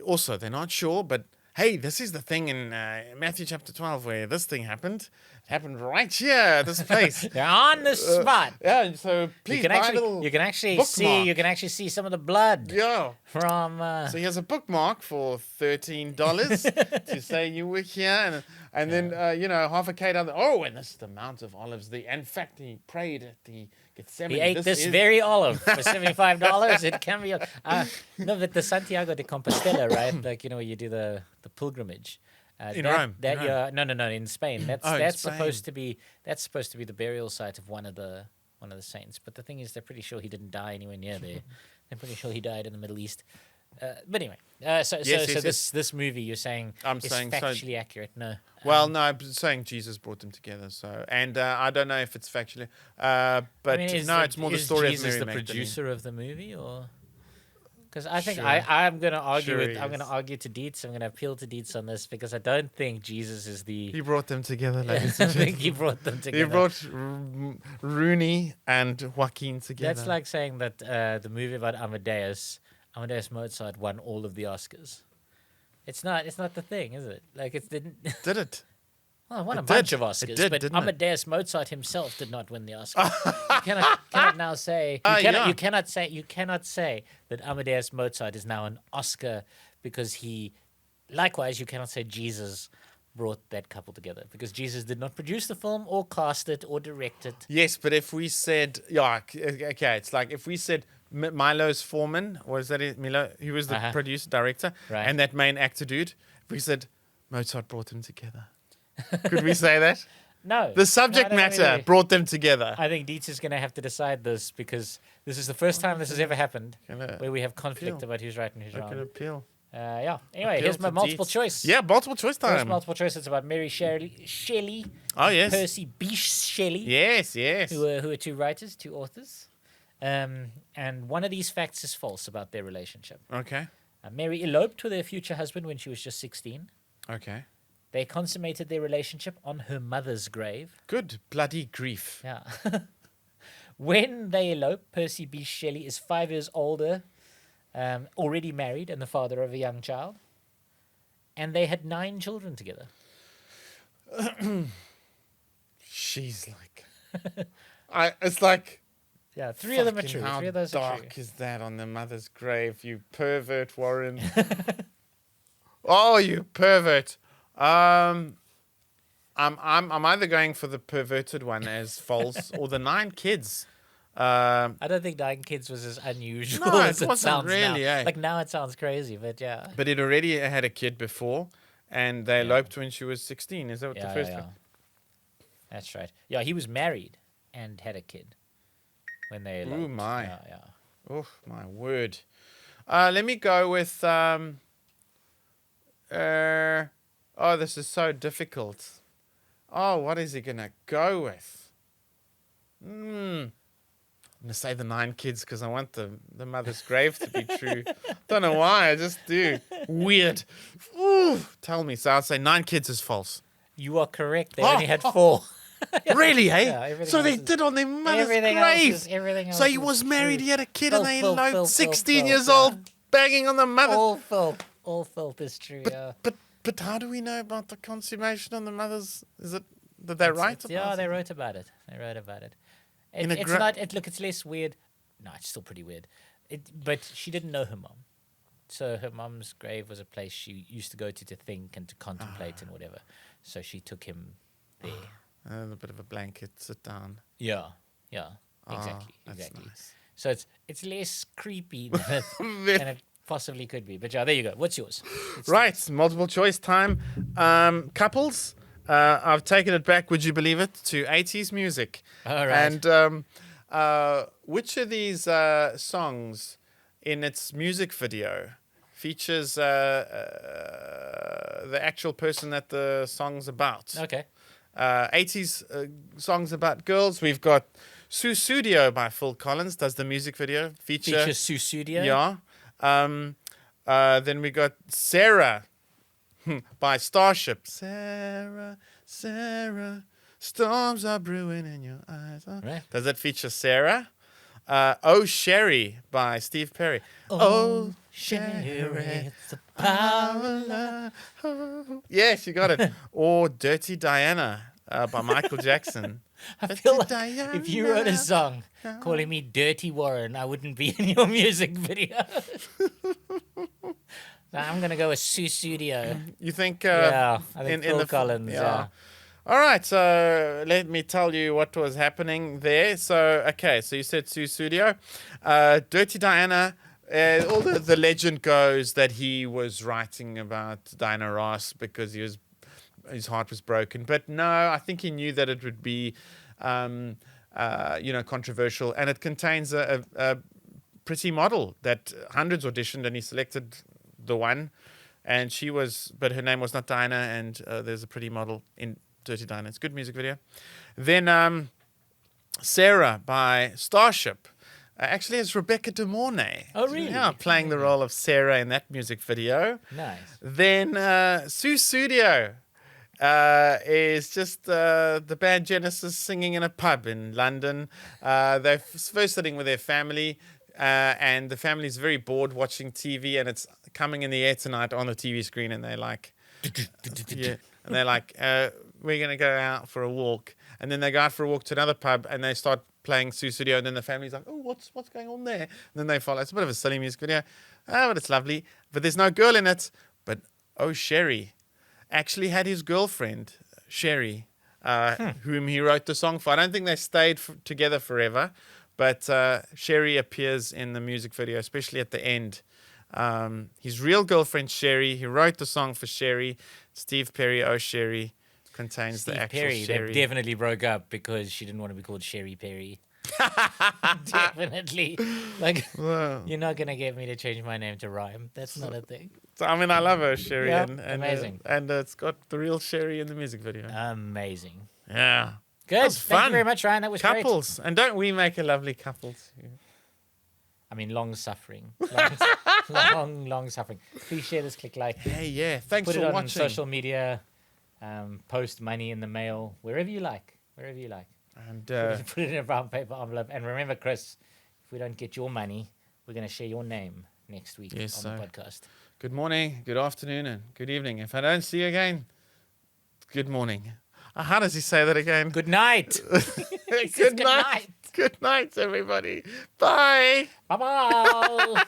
Also, they're not sure, but... Hey, this is the thing in Matthew chapter 12 where this thing happened. It happened right here at this place. They're on the spot. Yeah, so please You buy can actually bookmark. see some of the blood. Yeah. From So here's a bookmark for $13 to say you were here, and then half a K down. And this is the Mount of Olives. In fact, he prayed at the Gethsemane. He ate this very olive for $75. It can be no, but the Santiago de Compostela, right? Like you do the pilgrimage. In Rome. No, in Spain. That's Spain. supposed to be the burial site of one of the saints. But the thing is, they're pretty sure he didn't die anywhere near there. They're pretty sure he died in the Middle East. But anyway, this movie you're saying is factually accurate? No. Well, no, I'm saying Jesus brought them together. So, and I don't know if it's factually, but it's more the story Jesus of Mary the Magdalene. producer of the movie, or? Because I think I'm going to argue I'm going to argue to Dietz. I'm going to appeal to Dietz on this because I don't think Jesus is the... He brought them together, I think he brought them together. He brought Rooney and Joaquin together. That's like saying that the movie about Amadeus Mozart won all of the Oscars. It's not the thing, is it? Like it didn't... Did it? Well, it won a bunch of Oscars, but Amadeus Mozart himself did not win the Oscar. You cannot now say you cannot say that Amadeus Mozart is now an Oscar because he. Likewise, you cannot say Jesus brought that couple together because Jesus did not produce the film or cast it or direct it. Yes, but if we said okay, it's like if we said Milos Forman, was that it? Milo, he was the producer director, right. And that main actor dude. If we said Mozart brought them together. Could we say that? No. The subject matter brought them together. I think Dietz is going to have to decide this because this is the first time this has ever happened where we have conflict about who's right and who's wrong. I can appeal. Yeah. Anyway, here's my multiple choice. Yeah, multiple choice time. First multiple choice. It's about Mary Shelley. Oh, yes. Percy Bysshe Shelley. Yes. Who are two authors. And one of these facts is false about their relationship. Okay. Mary eloped with her future husband when she was just 16. Okay. They consummated their relationship on her mother's grave. Good bloody grief. Yeah. When they elope, Percy Bysshe Shelley is 5 years older, already married and the father of a young child. And they had 9 children together. She's like... it's like... Yeah, 3 of them are true. How 3 of those are true. dark is that on the mother's grave, you pervert, Warren? Oh, you pervert! I'm either going for the perverted one as false or the 9 kids. I don't think 9 kids was as unusual No, as it it sounds really, now. eh? Like now it sounds crazy, but yeah. But it already had a kid before, and they eloped when she was 16. Is that what the first one? That's right. Yeah, he was married and had a kid when they eloped. Ooh, my. Yeah. Oh, my word. Let me go with... this is so difficult. Oh, what is he going to go with? I'm going to say the 9 kids because I want the mother's grave to be true. Don't know why, I just do. Weird. Ooh, tell me. So I'll say 9 kids is false. You are correct. They only had 4. Really, eh? Yeah, so they did on their mother's grave. Everything else So he was married, he had a kid, and they filth, eloped, 16 filth, years yeah. old, banging on the mother. All filth is true, yeah. But how do we know about the consummation on the mother's? Did they write about it? Yeah, they wrote about it. It's less weird. No, it's still pretty weird. But she didn't know her mom. So her mom's grave was a place she used to go to think and to contemplate and whatever. So she took him there. A bit of a blanket, sit down. Yeah, exactly. Nice. So it's less creepy than it possibly could be. But yeah, there you go. What's yours? Right, multiple choice time. Couples. I've taken it back, would you believe it, to 80s music. All right. And which of these songs in its music video features the actual person that the song's about? Okay. 80s songs about girls. We've got Susudio by Phil Collins does the music video. Features Susudio? Yeah. Then we got Sarah by Starship. Sarah, storms are brewing in your eyes. Right. Does that feature Sarah? Oh Sherry by Steve Perry. Oh Sherry, it's the power of love. Yes, you got it. Or Dirty Diana by Michael Jackson. I feel like if you wrote a song calling me Dirty Warren, I wouldn't be in your music video. I'm going to go with Susudio. You think? I think Phil Collins. Yeah. All right, so let me tell you what was happening there. So you said Susudio. Dirty Diana, all the legend goes that he was writing about Diana Ross because his heart was broken. But no, I think he knew that it would be, controversial. And it contains a pretty model that hundreds auditioned, and he selected the one. And but her name was not Diana, and there's a pretty model in Dirty Diana. It's a good music video. Then Sarah by Starship actually has Rebecca De Mornay. Oh, really? Yeah, playing the role of Sarah in that music video. Nice. Then Susudio is just the band Genesis singing in a pub in London. They're first sitting with their family, and the family's very bored watching TV, and it's coming in the air tonight on the TV screen, and they're like, we're going to go out for a walk. And then they go out for a walk to another pub, and they start playing Susudio, and then the family's like, oh, what's going on there? And then they follow. It's a bit of a silly music video, but it's lovely. But there's no girl in it. But oh, Sherry actually had his girlfriend, Sherry, whom he wrote the song for. I don't think they stayed together forever, but Sherry appears in the music video, especially at the end. His real girlfriend, Sherry, he wrote the song for Sherry. Steve Perry, Oh Sherry, contains Steve the actual Perry. Sherry. They definitely broke up because she didn't want to be called Sherry Perry. Definitely. You're not going to get me to change my name to rhyme. That's not a thing. So, I mean, I love her, Sherry. Yeah, and amazing. And it's got the real Sherry in the music video. Amazing. Yeah. Good. Fun. Thank you very much, Ryan. That was couples. Great. And don't we make a lovely couple too? I mean, long suffering. Long suffering. Please share this, click like. Hey, yeah. Thanks for watching. Put it on social media. Post money in the mail. Wherever you like. And put it in a brown paper envelope. And remember, Chris, if we don't get your money, we're going to share your name next week on the podcast. Good morning, good afternoon, and good evening. If I don't see you again, good morning. How does he say that again? Good night. Good night. Good night, everybody. Bye. Bye-bye.